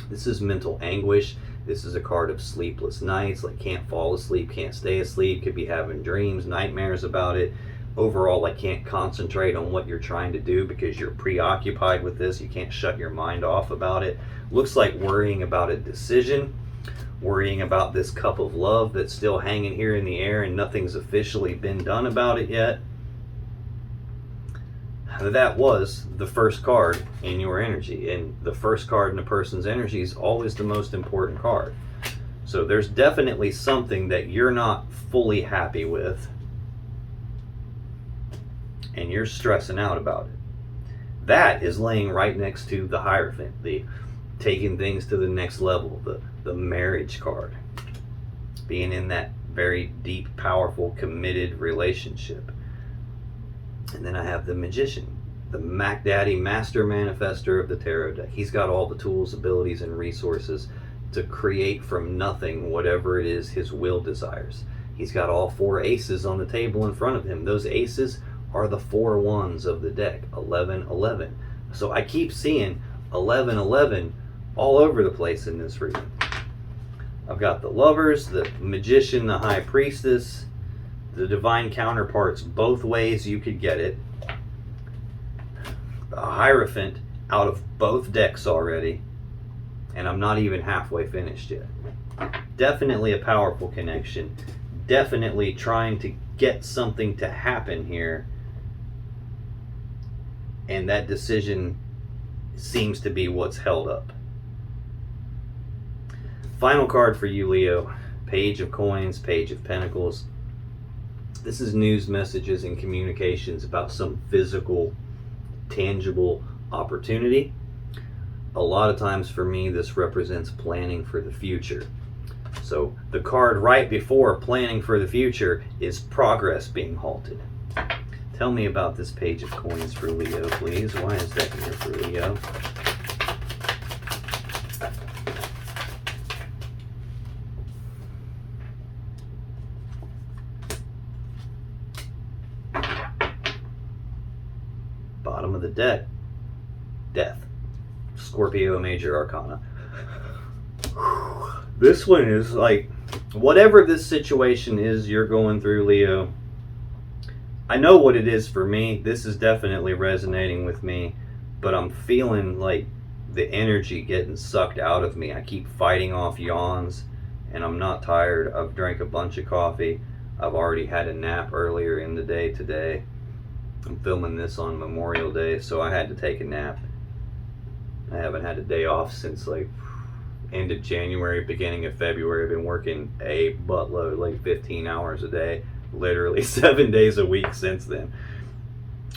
This is mental anguish. This is a card of sleepless nights, like can't fall asleep, can't stay asleep, could be having dreams, nightmares about it. Overall, like can't concentrate on what you're trying to do because you're preoccupied with this. You can't shut your mind off about it. Looks like worrying about a decision, worrying about this cup of love that's still hanging here in the air and nothing's officially been done about it yet. That was the first card in your energy, and the first card in a person's energy is always the most important card. So there's definitely something that you're not fully happy with, and you're stressing out about it. That is laying right next to the Hierophant, the taking things to the next level, the marriage card. Being in that very deep, powerful, committed relationship. And then I have the Magician, the Mac Daddy, master manifester of the tarot deck. He's got all the tools, abilities, and resources to create from nothing whatever it is his will desires. He's got all 4 aces on the table in front of him. Those aces are the 4 wands of the deck, 11, 11. So I keep seeing 11, 11 all over the place in this reading. I've got the Lovers, the Magician, the High Priestess, the Divine Counterparts, both ways you could get it. The Hierophant out of both decks already, and I'm not even halfway finished yet. Definitely a powerful connection. Definitely trying to get something to happen here, and that decision seems to be what's held up. Final card for you, Leo. Page of Coins, Page of Pentacles. This is news, messages, and communications about some physical, tangible opportunity. A lot of times for me, this represents planning for the future. So the card right before planning for the future is progress being halted. Tell me about this Page of Coins for Leo, please. Why is that here for Leo? Bottom bottom of the deck, Death, Scorpio Major Arcana. This one is like, whatever this situation is you're going through, Leo, I know what it is for me. This is definitely resonating with me, but I'm feeling like the energy getting sucked out of me. I keep fighting off yawns, and I'm not tired. I've drank a bunch of coffee. I've already had a nap earlier in the day today. I'm filming this on Memorial Day, so I had to take a nap. I haven't had a day off since like end of January, beginning of February. I've been working a buttload, like 15 hours a day, literally 7 days a week since then.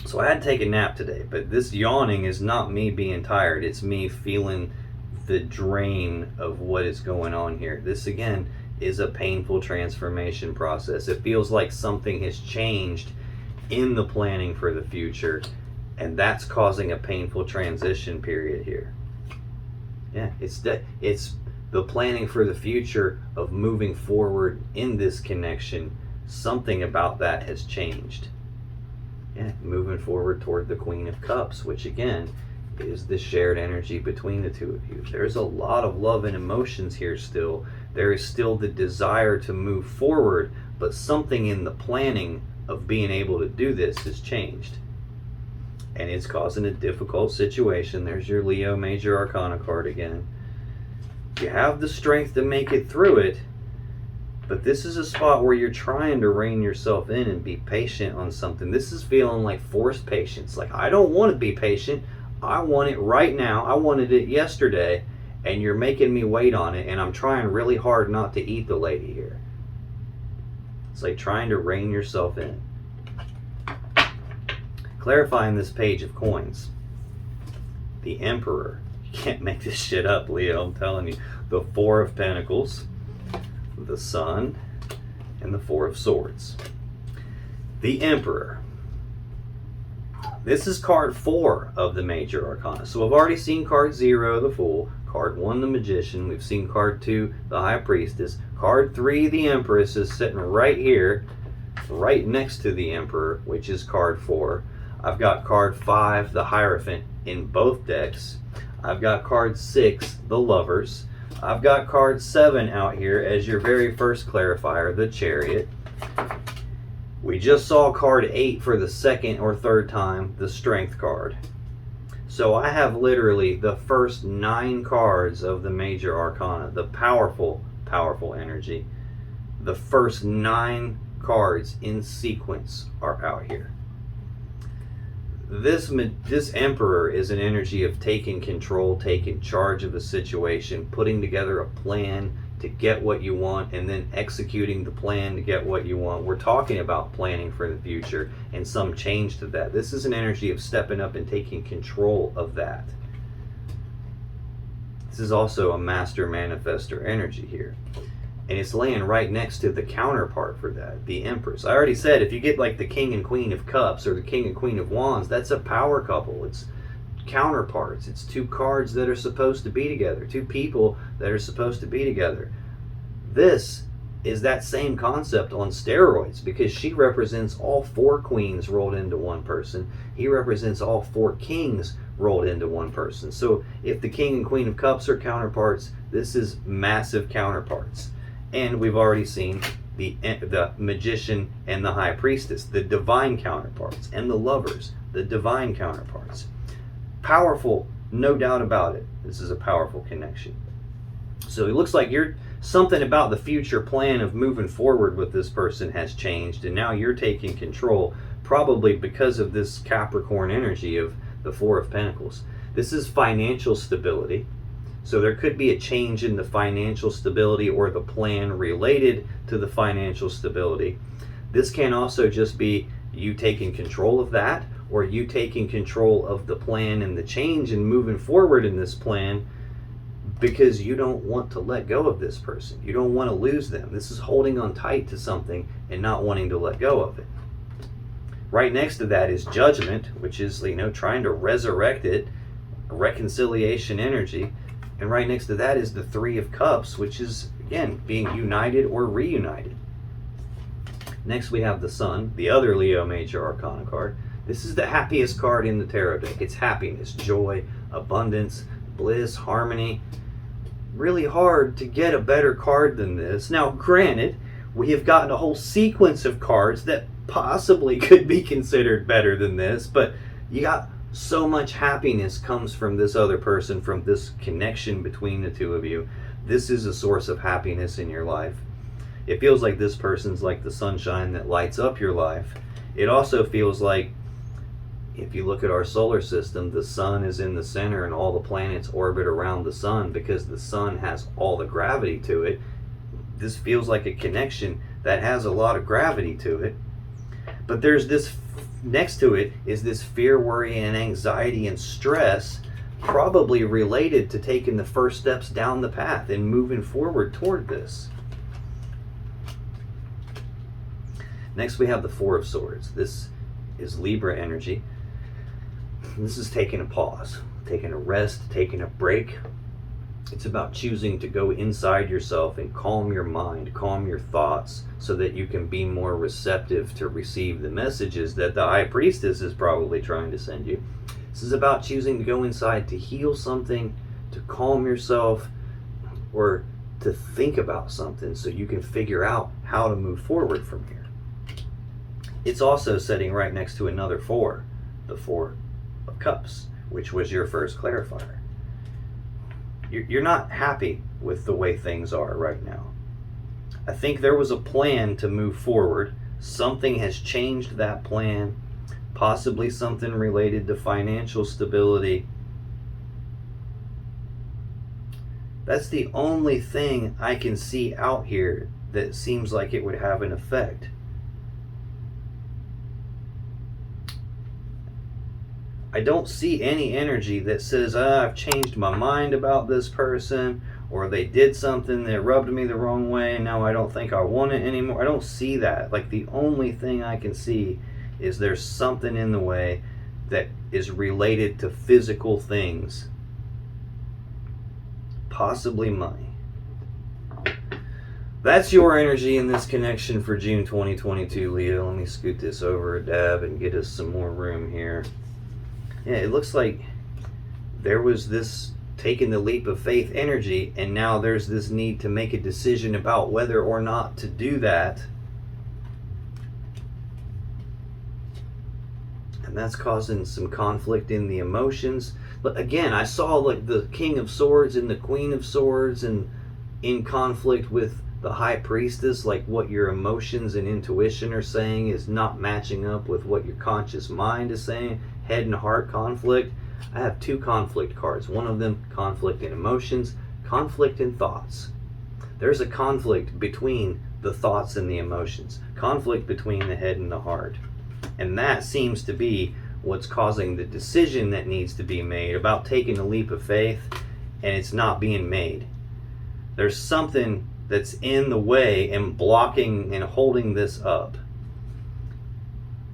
So I had to take a nap today, but this yawning is not me being tired. It's me feeling the drain of what is going on here. This, again, is a painful transformation process. It feels like something has changed in the planning for the future, and that's causing a painful transition period here. Yeah, it's the planning for the future of moving forward in this connection. Something about that has changed. Yeah, moving forward toward the Queen of Cups, which again is the shared energy between the two of you. There's a lot of love and emotions here still. There is still the desire to move forward, but something in the planning of being able to do this has changed. And it's causing a difficult situation. There's your Leo Major Arcana card again. You have the strength to make it through it, but this is a spot where you're trying to rein yourself in and be patient on something. This is feeling like forced patience. Like, I don't want to be patient. I want it right now. I wanted it yesterday, and you're making me wait on it, and I'm trying really hard not to eat the lady here. It's like trying to rein yourself in. Clarifying this page of coins. The Emperor. You can't make this shit up, Leo. I'm telling you. The Four of Pentacles, the Sun, and the Four of Swords. The Emperor. This is card 4 of the Major Arcana. So we've already seen card 0, the Fool. Card 1, the Magician. We've seen card 2, the High Priestess. Card 3, the Empress, is sitting right here, right next to the Emperor, which is card 4. I've got card 5, the Hierophant, in both decks. I've got card 6, the Lovers. I've got card 7 out here as your very first clarifier, the Chariot. We just saw card 8 for the second or third time, the Strength card. So I have literally the first 9 cards of the Major Arcana, the powerful, powerful energy. The first 9 cards in sequence are out here. This Emperor is an energy of taking control, taking charge of a situation, putting together a plan to get what you want, and then executing the plan to get what you want. We're talking about planning for the future and some change to that. This is an energy of stepping up and taking control of that. This is also a master manifestor energy here. And it's laying right next to the counterpart for that, the Empress. I already said, if you get like the King and Queen of Cups or the King and Queen of Wands, that's a power couple. It's counterparts. It's 2 cards that are supposed to be together, 2 people that are supposed to be together. This is that same concept on steroids, because she represents all 4 queens rolled into one person. He represents all 4 kings rolled into one person. So if the King and Queen of Cups are counterparts, this is massive counterparts. And we've already seen the Magician and the High Priestess, the divine counterparts, and the Lovers, the divine counterparts. Powerful, no doubt about it. This is a powerful connection. So it looks like something about the future plan of moving forward with this person has changed, and now you're taking control, probably because of this Capricorn energy of the Four of Pentacles. This is financial stability. So there could be a change in the financial stability or the plan related to the financial stability. This can also just be you taking control of that, or you taking control of the plan and the change and moving forward in this plan because you don't want to let go of this person. You don't want to lose them. This is holding on tight to something and not wanting to let go of it. Right next to that is Judgment, which is, trying to resurrect it, reconciliation energy. And right next to that is the Three of Cups, which is, again, being united or reunited. Next we have the Sun, the other Leo Major Arcana card. This is the happiest card in the tarot deck. It's happiness, joy, abundance, bliss, harmony. Really hard to get a better card than this. Now, granted, we have gotten a whole sequence of cards that possibly could be considered better than this, but you got so much happiness comes from this other person, from this connection between the two of you. This is a source of happiness in your life. It feels like this person's like the sunshine that lights up your life. It also feels like, if you look at our solar system, the sun is in the center and all the planets orbit around the sun because the sun has all the gravity to it. This feels like a connection that has a lot of gravity to it. But there's this, next to it is this fear, worry, and anxiety and stress, probably related to taking the first steps down the path and moving forward toward this. Next we have the Four of Swords. This is Libra energy. This is taking a pause, taking a rest, taking a break. It's about choosing to go inside yourself and calm your mind, calm your thoughts, so that you can be more receptive to receive the messages that the High Priestess is probably trying to send you. This is about choosing to go inside to heal something, to calm yourself, or to think about something so you can figure out how to move forward from here. It's also sitting right next to another four, the Four of Cups, which was your first clarifier. You're not happy with the way things are right now. I think there was a plan to move forward. Something has changed that plan, possibly something related to financial stability. That's the only thing I can see out here that seems like it would have an effect. I don't see any energy that says, I've changed my mind about this person, or they did something that rubbed me the wrong way and now I don't think I want it anymore. I don't see that. Like, the only thing I can see is there's something in the way that is related to physical things, possibly money. That's your energy in this connection for June 2022, Leo. Let me scoot this over a dab and get us some more room here. Yeah, it looks like there was this taking the leap of faith energy, and now there's this need to make a decision about whether or not to do that. And that's causing some conflict in the emotions. But again, I saw like the King of Swords and the Queen of Swords and in conflict with the High Priestess, like what your emotions and intuition are saying is not matching up with what your conscious mind is saying. Head and heart conflict. I have two conflict cards. One of them, conflict in emotions, conflict in thoughts. There's a conflict between the thoughts and the emotions, conflict between the head and the heart. And that seems to be what's causing the decision that needs to be made about taking a leap of faith, and it's not being made. There's something that's in the way and blocking and holding this up.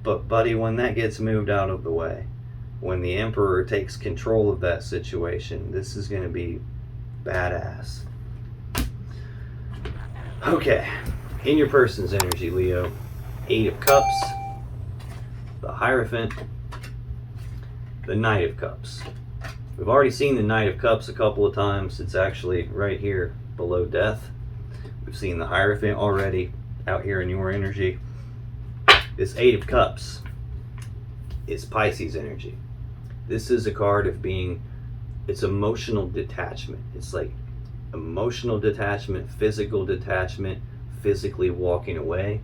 But buddy, when that gets moved out of the way, when the Emperor takes control of that situation, this is going to be badass. Okay, in your person's energy, Leo, 8 of Cups, the Hierophant, the Knight of Cups. We've already seen the Knight of Cups a couple of times. It's actually right here below Death. We've seen the Hierophant already out here in your energy. This 8 of Cups is Pisces energy. This is a card of being, it's emotional detachment. It's like emotional detachment, physical detachment, physically walking away.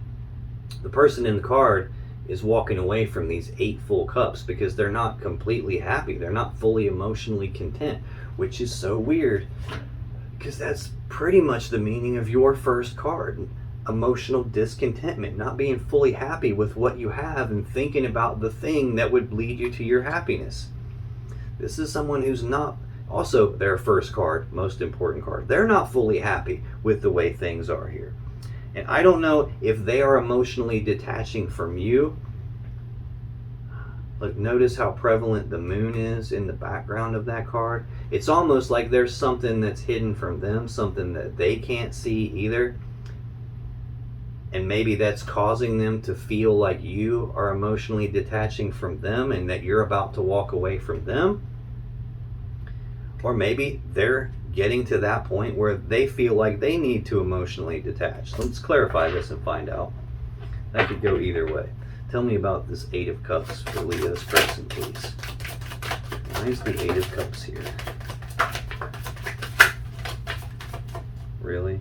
The person in the card is walking away from these 8 full cups because they're not completely happy. They're not fully emotionally content, which is so weird because that's pretty much the meaning of your first card. Emotional discontentment, not being fully happy with what you have and thinking about the thing that would lead you to your happiness. This is someone who's not, also their first card, most important card, they're not fully happy with the way things are here. And I don't know if they are emotionally detaching from you. Look, notice how prevalent the moon is in the background of that card. It's almost like there's something that's hidden from them, something that they can't see either. and maybe that's causing them to feel like you are emotionally detaching from them and that you're about to walk away from them. Or maybe they're getting to that point where they feel like they need to emotionally detach. Let's clarify this and find out. That could go either way. Tell me about this Eight of Cups for Leo's person, please. Why is the Eight of Cups here? Really?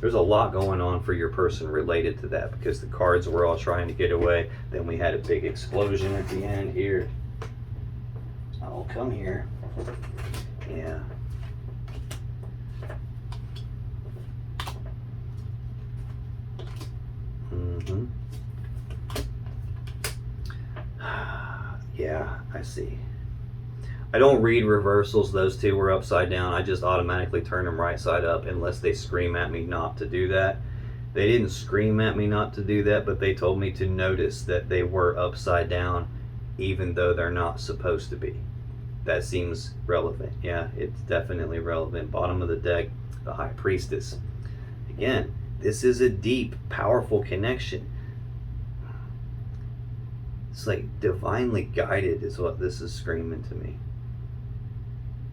There's a lot going on for your person related to that, because the cards were all trying to get away. Then we had a big explosion at the end here. Oh, come here. Yeah. Yeah, I see. I don't read reversals. Those two were upside down. I just automatically turn them right side up unless they scream at me not to do that. They didn't scream at me not to do that, but they told me to notice that they were upside down even though they're not supposed to be. That seems relevant. Yeah, it's definitely relevant. Bottom of the deck, the High Priestess. Again, this is a deep, powerful connection. It's like divinely guided is what this is screaming to me.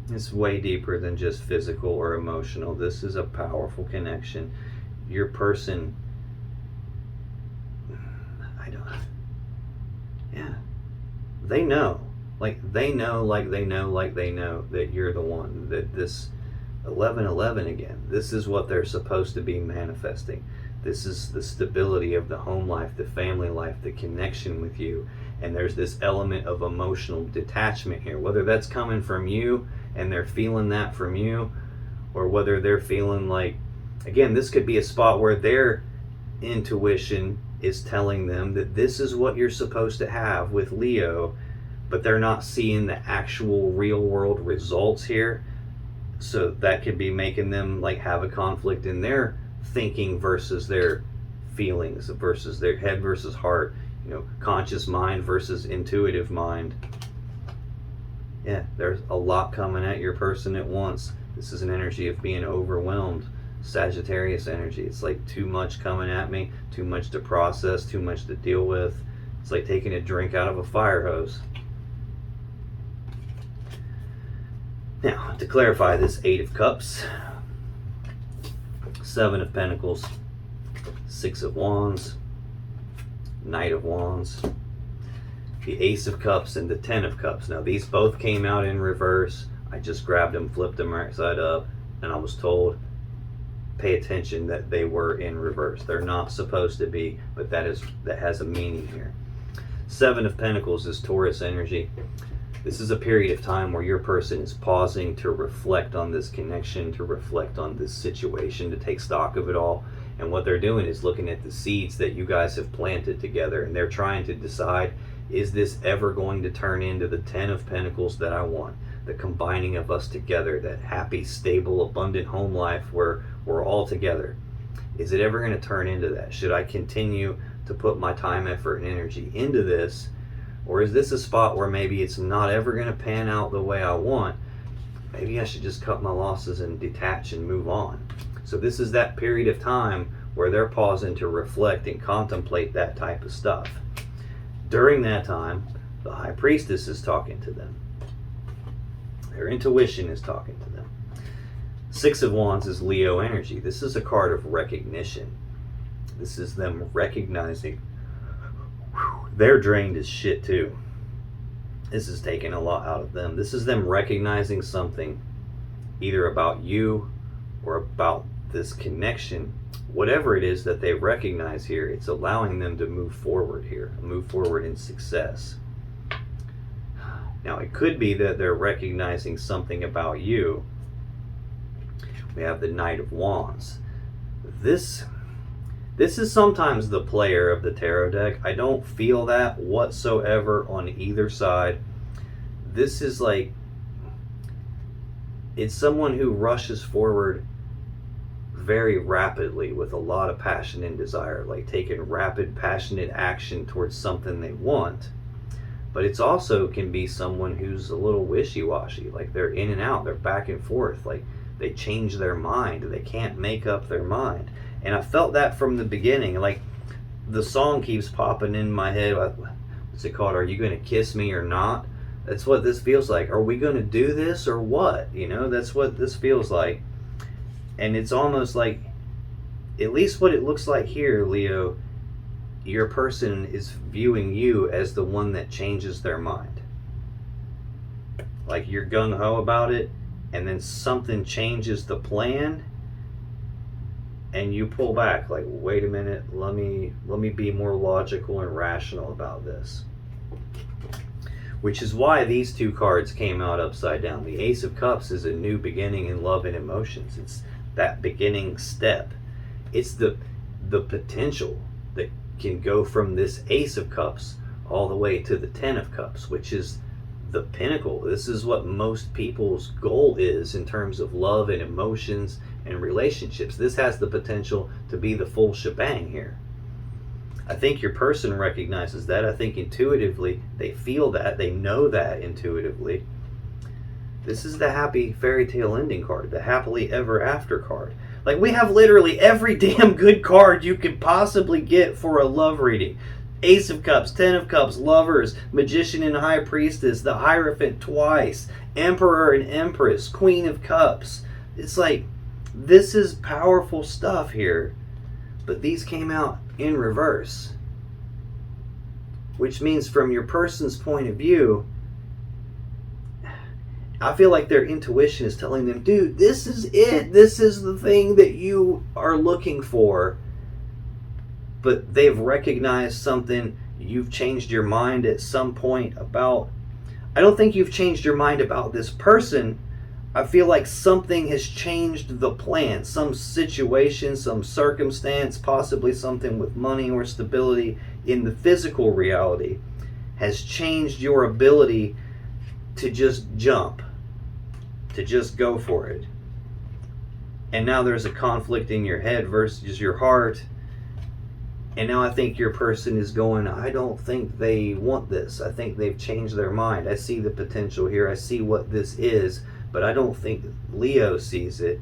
It's way deeper than just physical or emotional. This is a powerful connection. Your person, they know. They know that you're the one, that this 1111 again, this is what they're supposed to be manifesting. This is the stability of the home life, the family life, the connection with you. And there's this element of emotional detachment here, whether that's coming from you and they're feeling that from you, or whether they're feeling like, again, this could be a spot where their intuition is telling them that this is what you're supposed to have with Leo, but they're not seeing the actual real world results here. So that could be making them like have a conflict in their thinking versus their feelings, versus their head versus heart, conscious mind versus intuitive mind. Yeah, there's a lot coming at your person at once. This is an energy of being overwhelmed. Sagittarius energy. It's like too much coming at me, too much to process, too much to deal with. It's like taking a drink out of a fire hose. Now, to clarify this Eight of Cups, Seven of Pentacles, Six of Wands, Knight of Wands, the Ace of Cups, and the Ten of Cups. Now, these both came out in reverse. I just grabbed them, flipped them right side up, and I was told, pay attention that they were in reverse. They're not supposed to be, but that has a meaning here. Seven of Pentacles is Taurus energy. This is a period of time where your person is pausing to reflect on this connection, to reflect on this situation, to take stock of it all. And what they're doing is looking at the seeds that you guys have planted together, and they're trying to decide, is this ever going to turn into the Ten of Pentacles that I want? The combining of us together, that happy, stable, abundant home life where we're all together. Is it ever going to turn into that? Should I continue to put my time, effort, and energy into this? Or is this a spot where maybe it's not ever going to pan out the way I want? Maybe I should just cut my losses and detach and move on. So this is that period of time where they're pausing to reflect and contemplate that type of stuff. During that time, the High Priestess is talking to them. Their intuition is talking to them. Six of Wands is Leo energy. This is a card of recognition. This is them recognizing they're drained as shit too. This is taking a lot out of them. This is them recognizing something either about you or about this connection. Whatever it is that they recognize here, it's allowing them to move forward here, move forward in success. Now, it could be that they're recognizing something about you. We have the Knight of Wands. This is sometimes the player of the tarot deck. I don't feel that whatsoever on either side. This is like, it's someone who rushes forward very rapidly with a lot of passion and desire, like taking rapid, passionate action towards something they want. But it's also can be someone who's a little wishy-washy, like they're in and out, they're back and forth, like they change their mind, they can't make up their mind. And I felt that from the beginning. Like, the song keeps popping in my head. What's it called? Are you going to kiss me or not? That's what this feels like. Are we going to do this or what? You know, that's what this feels like. And it's almost like, at least what it looks like here, Leo, your person is viewing you as the one that changes their mind. Like, you're gung-ho about it, and then something changes the plan, and you pull back. Like, wait a minute, let me be more logical and rational about this. Which is why these two cards came out upside down. The Ace of Cups is a new beginning in love and emotions. It's that beginning step. It's the potential that can go from this Ace of Cups all the way to the Ten of Cups, which is the pinnacle. This is what most people's goal is in terms of love and emotions and relationships. This has the potential to be the full shebang here. I think your person recognizes that. I think intuitively they feel that. They know that intuitively. This is the happy fairy tale ending card, the happily ever after card. Like, we have literally every damn good card you could possibly get for a love reading. Ace of Cups, Ten of Cups, Lovers, Magician and High Priestess, the Hierophant twice, Emperor and Empress, Queen of Cups. It's like, this is powerful stuff here. But these came out in reverse. Which means from your person's point of view, I feel like their intuition is telling them, dude, this is it. This is the thing that you are looking for. But they've recognized something. You've changed your mind at some point about... I don't think you've changed your mind about this person. I feel like something has changed the plan. Some situation, some circumstance, possibly something with money or stability in the physical reality has changed your ability to just jump, to just go for it. And now there's a conflict in your head versus your heart. And now I think your person is going, I don't think they want this. I think they've changed their mind. I see the potential here. I see what this is. But I don't think Leo sees it.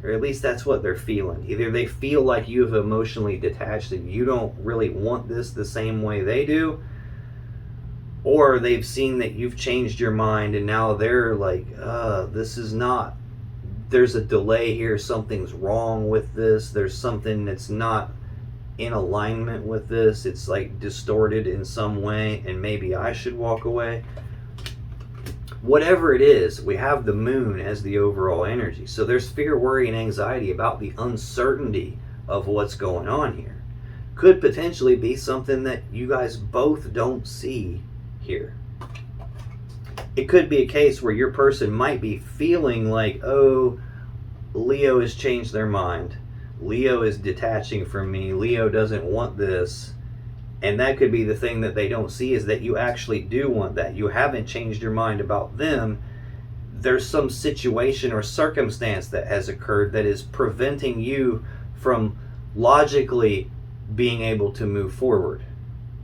Or at least that's what they're feeling. Either they feel like you have emotionally detached and you don't really want this the same way they do. Or they've seen that you've changed your mind and now they're like, this is not... There's a delay here. Something's wrong with this. There's something that's not in alignment with this. It's like distorted in some way and maybe I should walk away. Whatever it is, we have the moon as the overall energy. So there's fear, worry, and anxiety about the uncertainty of what's going on here. Could potentially be something that you guys both don't see here. It could be a case where your person might be feeling like, oh, Leo has changed their mind. Leo is detaching from me. Leo doesn't want this. And that could be the thing that they don't see, is that you actually do want that. You haven't changed your mind about them. There's some situation or circumstance that has occurred that is preventing you from logically being able to move forward.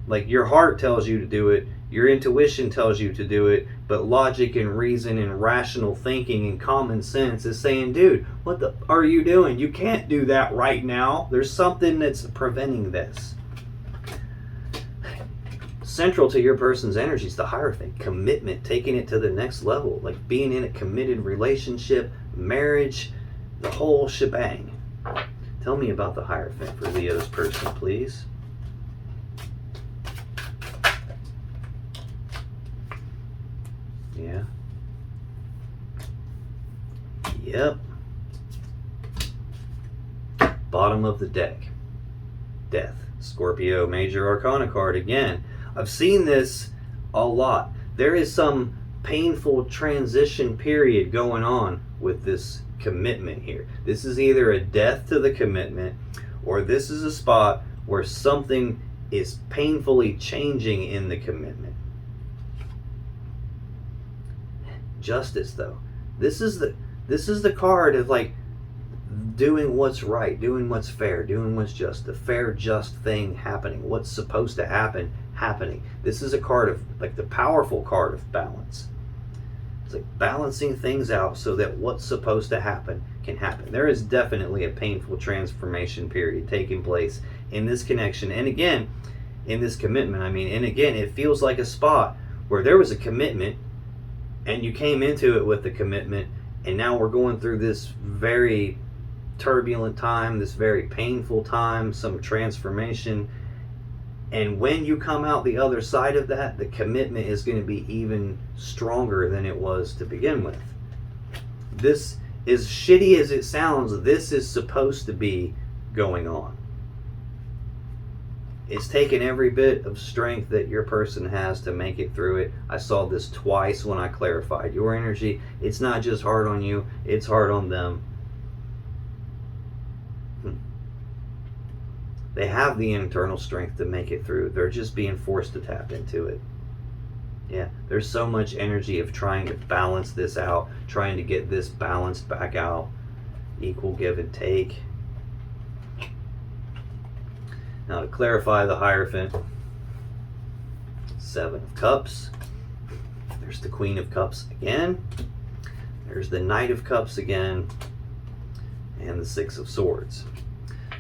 Like, your heart tells you to do it, your intuition tells you to do it, but logic and reason and rational thinking and common sense is saying, dude, what the are you doing? You can't do that right now. There's something that's preventing this. Central to your person's energy is the Hierophant, commitment, taking it to the next level, like being in a committed relationship, marriage, the whole shebang. Tell me about the Hierophant for Leo's person, please. Yeah. Yep. Bottom of the deck. Death. Scorpio, Major Arcana card again. I've seen this a lot. There is some painful transition period going on with this commitment here. This is either a death to the commitment, or this is a spot where something is painfully changing in the commitment. Justice, though. This is the card of like doing what's right, doing what's fair, doing what's just, the fair, just thing happening, what's supposed to happen happening. This is a card of like the powerful card of balance. It's like balancing things out so that what's supposed to happen can happen. There is definitely a painful transformation period taking place in this connection. And again, in this commitment, and again, it feels like a spot where there was a commitment and you came into it with the commitment, and now we're going through this very turbulent time, this very painful time, some transformation. And when you come out the other side of that, the commitment is going to be even stronger than it was to begin with. This, as shitty as it sounds, this is supposed to be going on. It's taken every bit of strength that your person has to make it through it. I saw this twice when I clarified your energy. It's not just hard on you, it's hard on them. They have the internal strength to make it through. They're just being forced to tap into it. Yeah, there's so much energy of trying to balance this out, trying to get this balanced back out, equal give and take. Now to clarify the Hierophant, 7 of Cups. There's the Queen of Cups again. There's the Knight of Cups again. And the 6 of Swords.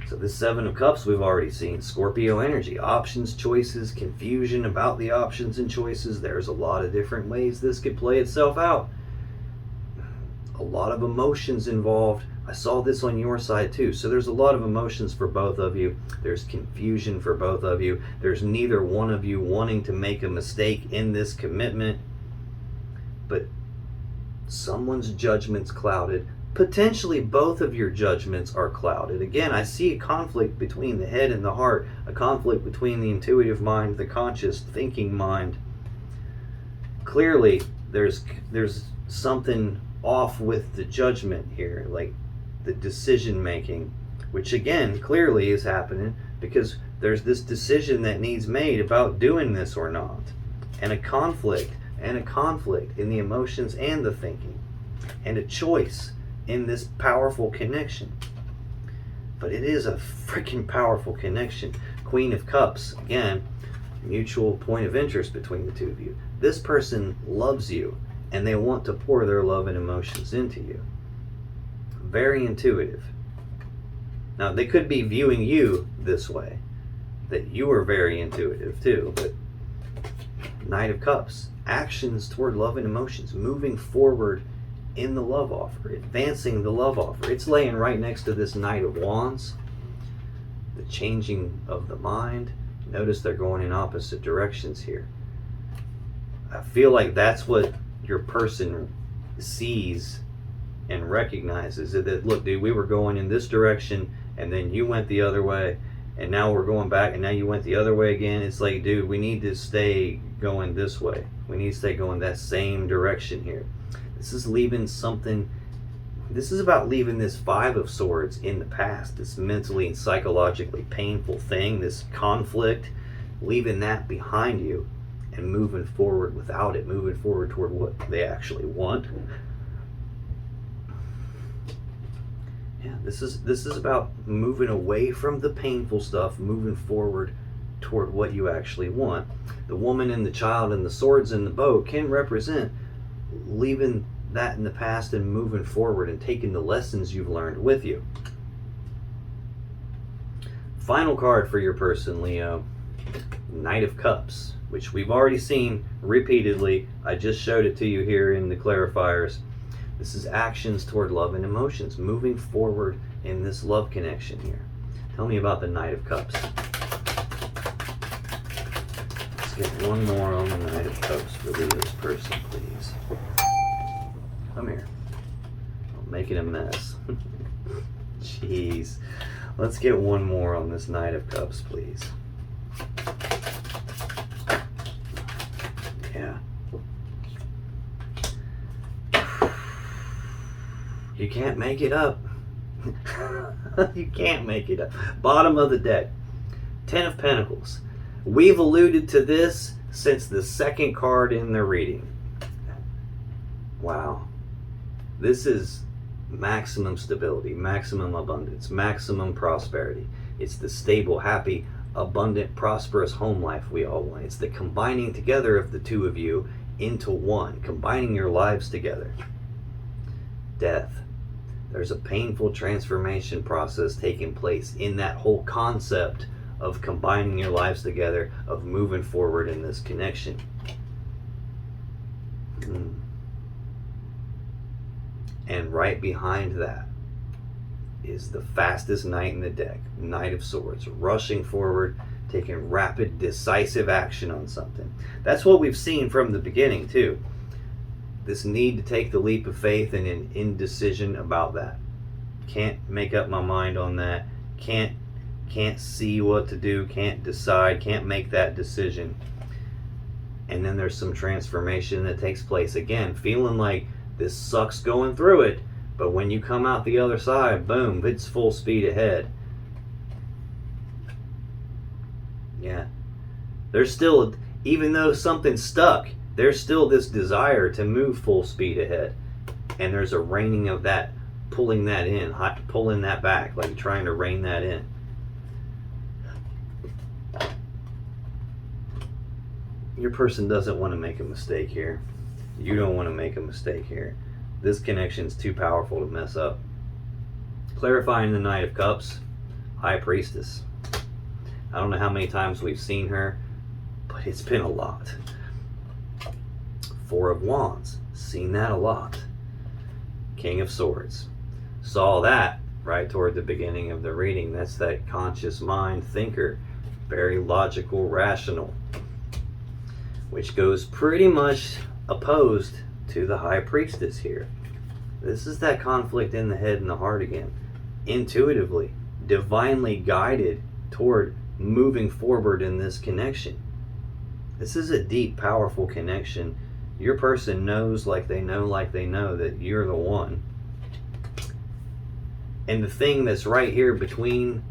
So this 7 of Cups we've already seen. Scorpio energy, options, choices, confusion about the options and choices. There's a lot of different ways this could play itself out. A lot of emotions involved. I saw this on your side too. So there's a lot of emotions for both of you. There's confusion for both of you. There's neither one of you wanting to make a mistake in this commitment. But someone's judgment's clouded. Potentially both of your judgments are clouded. Again, I see a conflict between the head and the heart, a conflict between the intuitive mind, the conscious thinking mind. Clearly, there's something off with the judgment here, like the decision making, which again, clearly is happening because there's this decision that needs made about doing this or not, and a conflict in the emotions and the thinking, and a choice in this powerful connection. But it is a freaking powerful connection. Queen of Cups, again, mutual point of interest between the two of you. This person loves you and they want to pour their love and emotions into you. Very intuitive. Now they could be viewing you this way, that you are very intuitive too, but Knight of Cups, actions toward love and emotions, moving forward in the love offer, advancing the love offer. It's laying right next to this Knight of Wands, the changing of the mind. Notice they're going in opposite directions here. I feel like that's what your person sees and recognizes, that look, dude, we were going in this direction and then you went the other way and now we're going back and now you went the other way again. It's like, dude, we need to stay going this way. We need to stay going that same direction here. This is leaving something, this is about leaving this 5 of Swords in the past, this mentally and psychologically painful thing, this conflict, leaving that behind you and moving forward without it, moving forward toward what they actually want. Yeah, this is about moving away from the painful stuff, moving forward toward what you actually want. The woman and the child and the swords in the bow can represent leaving that in the past and moving forward and taking the lessons you've learned with you. Final card for your person, Leo, Knight of Cups, which we've already seen repeatedly. I just showed it to you here in the clarifiers. This is actions toward love and emotions, moving forward in this love connection here. Tell me about the Knight of Cups. Let's get one more on the Knight of Cups for Leo's person, please. Come here. I'm making a mess. Jeez. Let's get one more on this Knight of Cups, please. Yeah. You can't make it up. You can't make it up. Bottom of the deck. 10 of Pentacles. We've alluded to this since the second card in the reading. Wow. This is maximum stability, maximum abundance, maximum prosperity. It's the stable, happy, abundant, prosperous home life we all want. It's the combining together of the two of you into one, combining your lives together. Death. There's a painful transformation process taking place in that whole concept of combining your lives together, of moving forward in this connection. And right behind that is the fastest knight in the deck, Knight of Swords, rushing forward, taking rapid, decisive action on something. That's what we've seen from the beginning too. This need to take the leap of faith and an indecision about that. Can't make up my mind on that. Can't see what to do, can't decide, can't make that decision. And then there's some transformation that takes place. Again, feeling like this sucks going through it, but when you come out the other side, boom, it's full speed ahead. Yeah. There's still, even though something's stuck, there's still this desire to move full speed ahead. And there's a reining of that, pulling that in, pulling that back, like trying to rein that in. Your person doesn't want to make a mistake here. You don't want to make a mistake here. This connection's too powerful to mess up. Clarifying the Knight of Cups, High Priestess. I don't know how many times we've seen her, but it's been a lot. Four of Wands, seen that a lot. King of Swords, saw that right toward the beginning of the reading. That's that conscious mind thinker, very logical, rational, which goes pretty much opposed to the High Priestess here. This is that conflict in the head and the heart again. Intuitively, divinely guided toward moving forward in this connection. This is a deep, powerful connection. Your person knows like they know that you're the one. And the thing that's right here between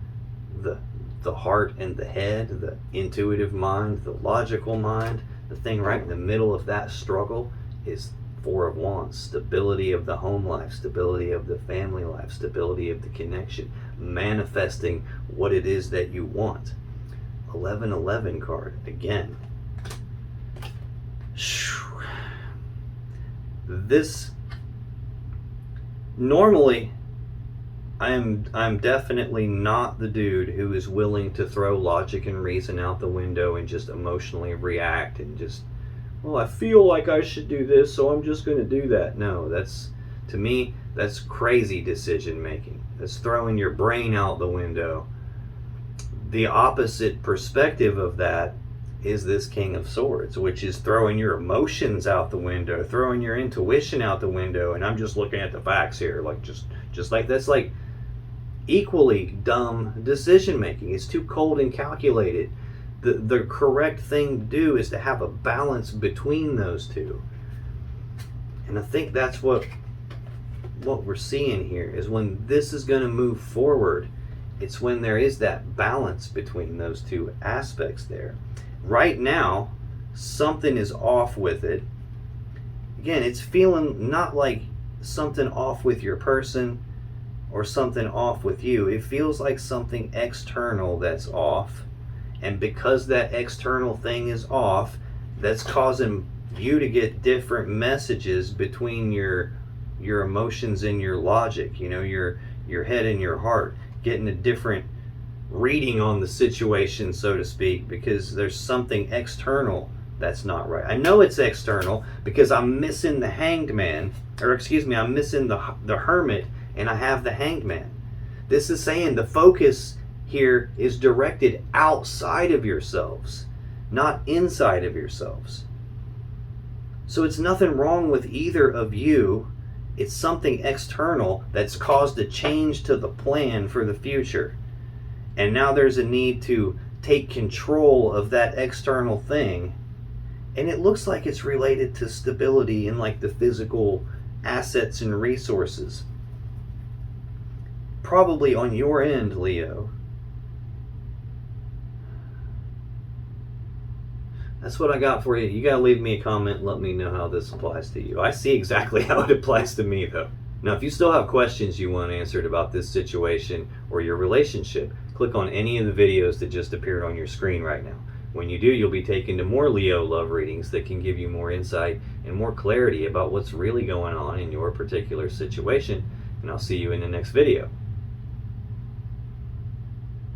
the heart and the head, the intuitive mind, the logical mind, the thing right in the middle of that struggle is Four of Wands. Stability of the home life, stability of the family life, stability of the connection, manifesting what it is that you want. 1111 card again. This, normally I'm definitely not the dude who is willing to throw logic and reason out the window and just emotionally react and just, well, I feel like I should do this, so I'm just going to do that. No, that's, to me, that's crazy decision making. That's throwing your brain out the window. The opposite perspective of that is this King of Swords, which is throwing your emotions out the window, throwing your intuition out the window, and I'm just looking at the facts here, like just like that's like equally dumb decision making. It's too cold and calculated. The correct thing to do is to have a balance between those two. And I think that's what we're seeing here, is when this is going to move forward, it's when there is that balance between those two aspects there. Right now, something is off with it. Again, it's feeling not like something off with your person or something off with you. It feels like something external that's off. And because that external thing is off, that's causing you to get different messages between your emotions and your logic, you know, your head and your heart, getting a different reading on the situation, so to speak, because there's something external that's not right. I know it's external because I'm missing the Hanged Man, or excuse me, I'm missing the Hermit, and I have the Hanged Man. This is saying the focus here is directed outside of yourselves, not inside of yourselves. So it's nothing wrong with either of you. It's something external that's caused a change to the plan for the future. And now there's a need to take control of that external thing. And it looks like it's related to stability and like the physical assets and resources. Probably on your end, Leo. That's what I got for you. You got to leave me a comment and let me know how this applies to you. I see exactly how it applies to me, though. Now, if you still have questions you want answered about this situation or your relationship, click on any of the videos that just appeared on your screen right now. When you do, you'll be taken to more Leo love readings that can give you more insight and more clarity about what's really going on in your particular situation and I'll see you in the next video.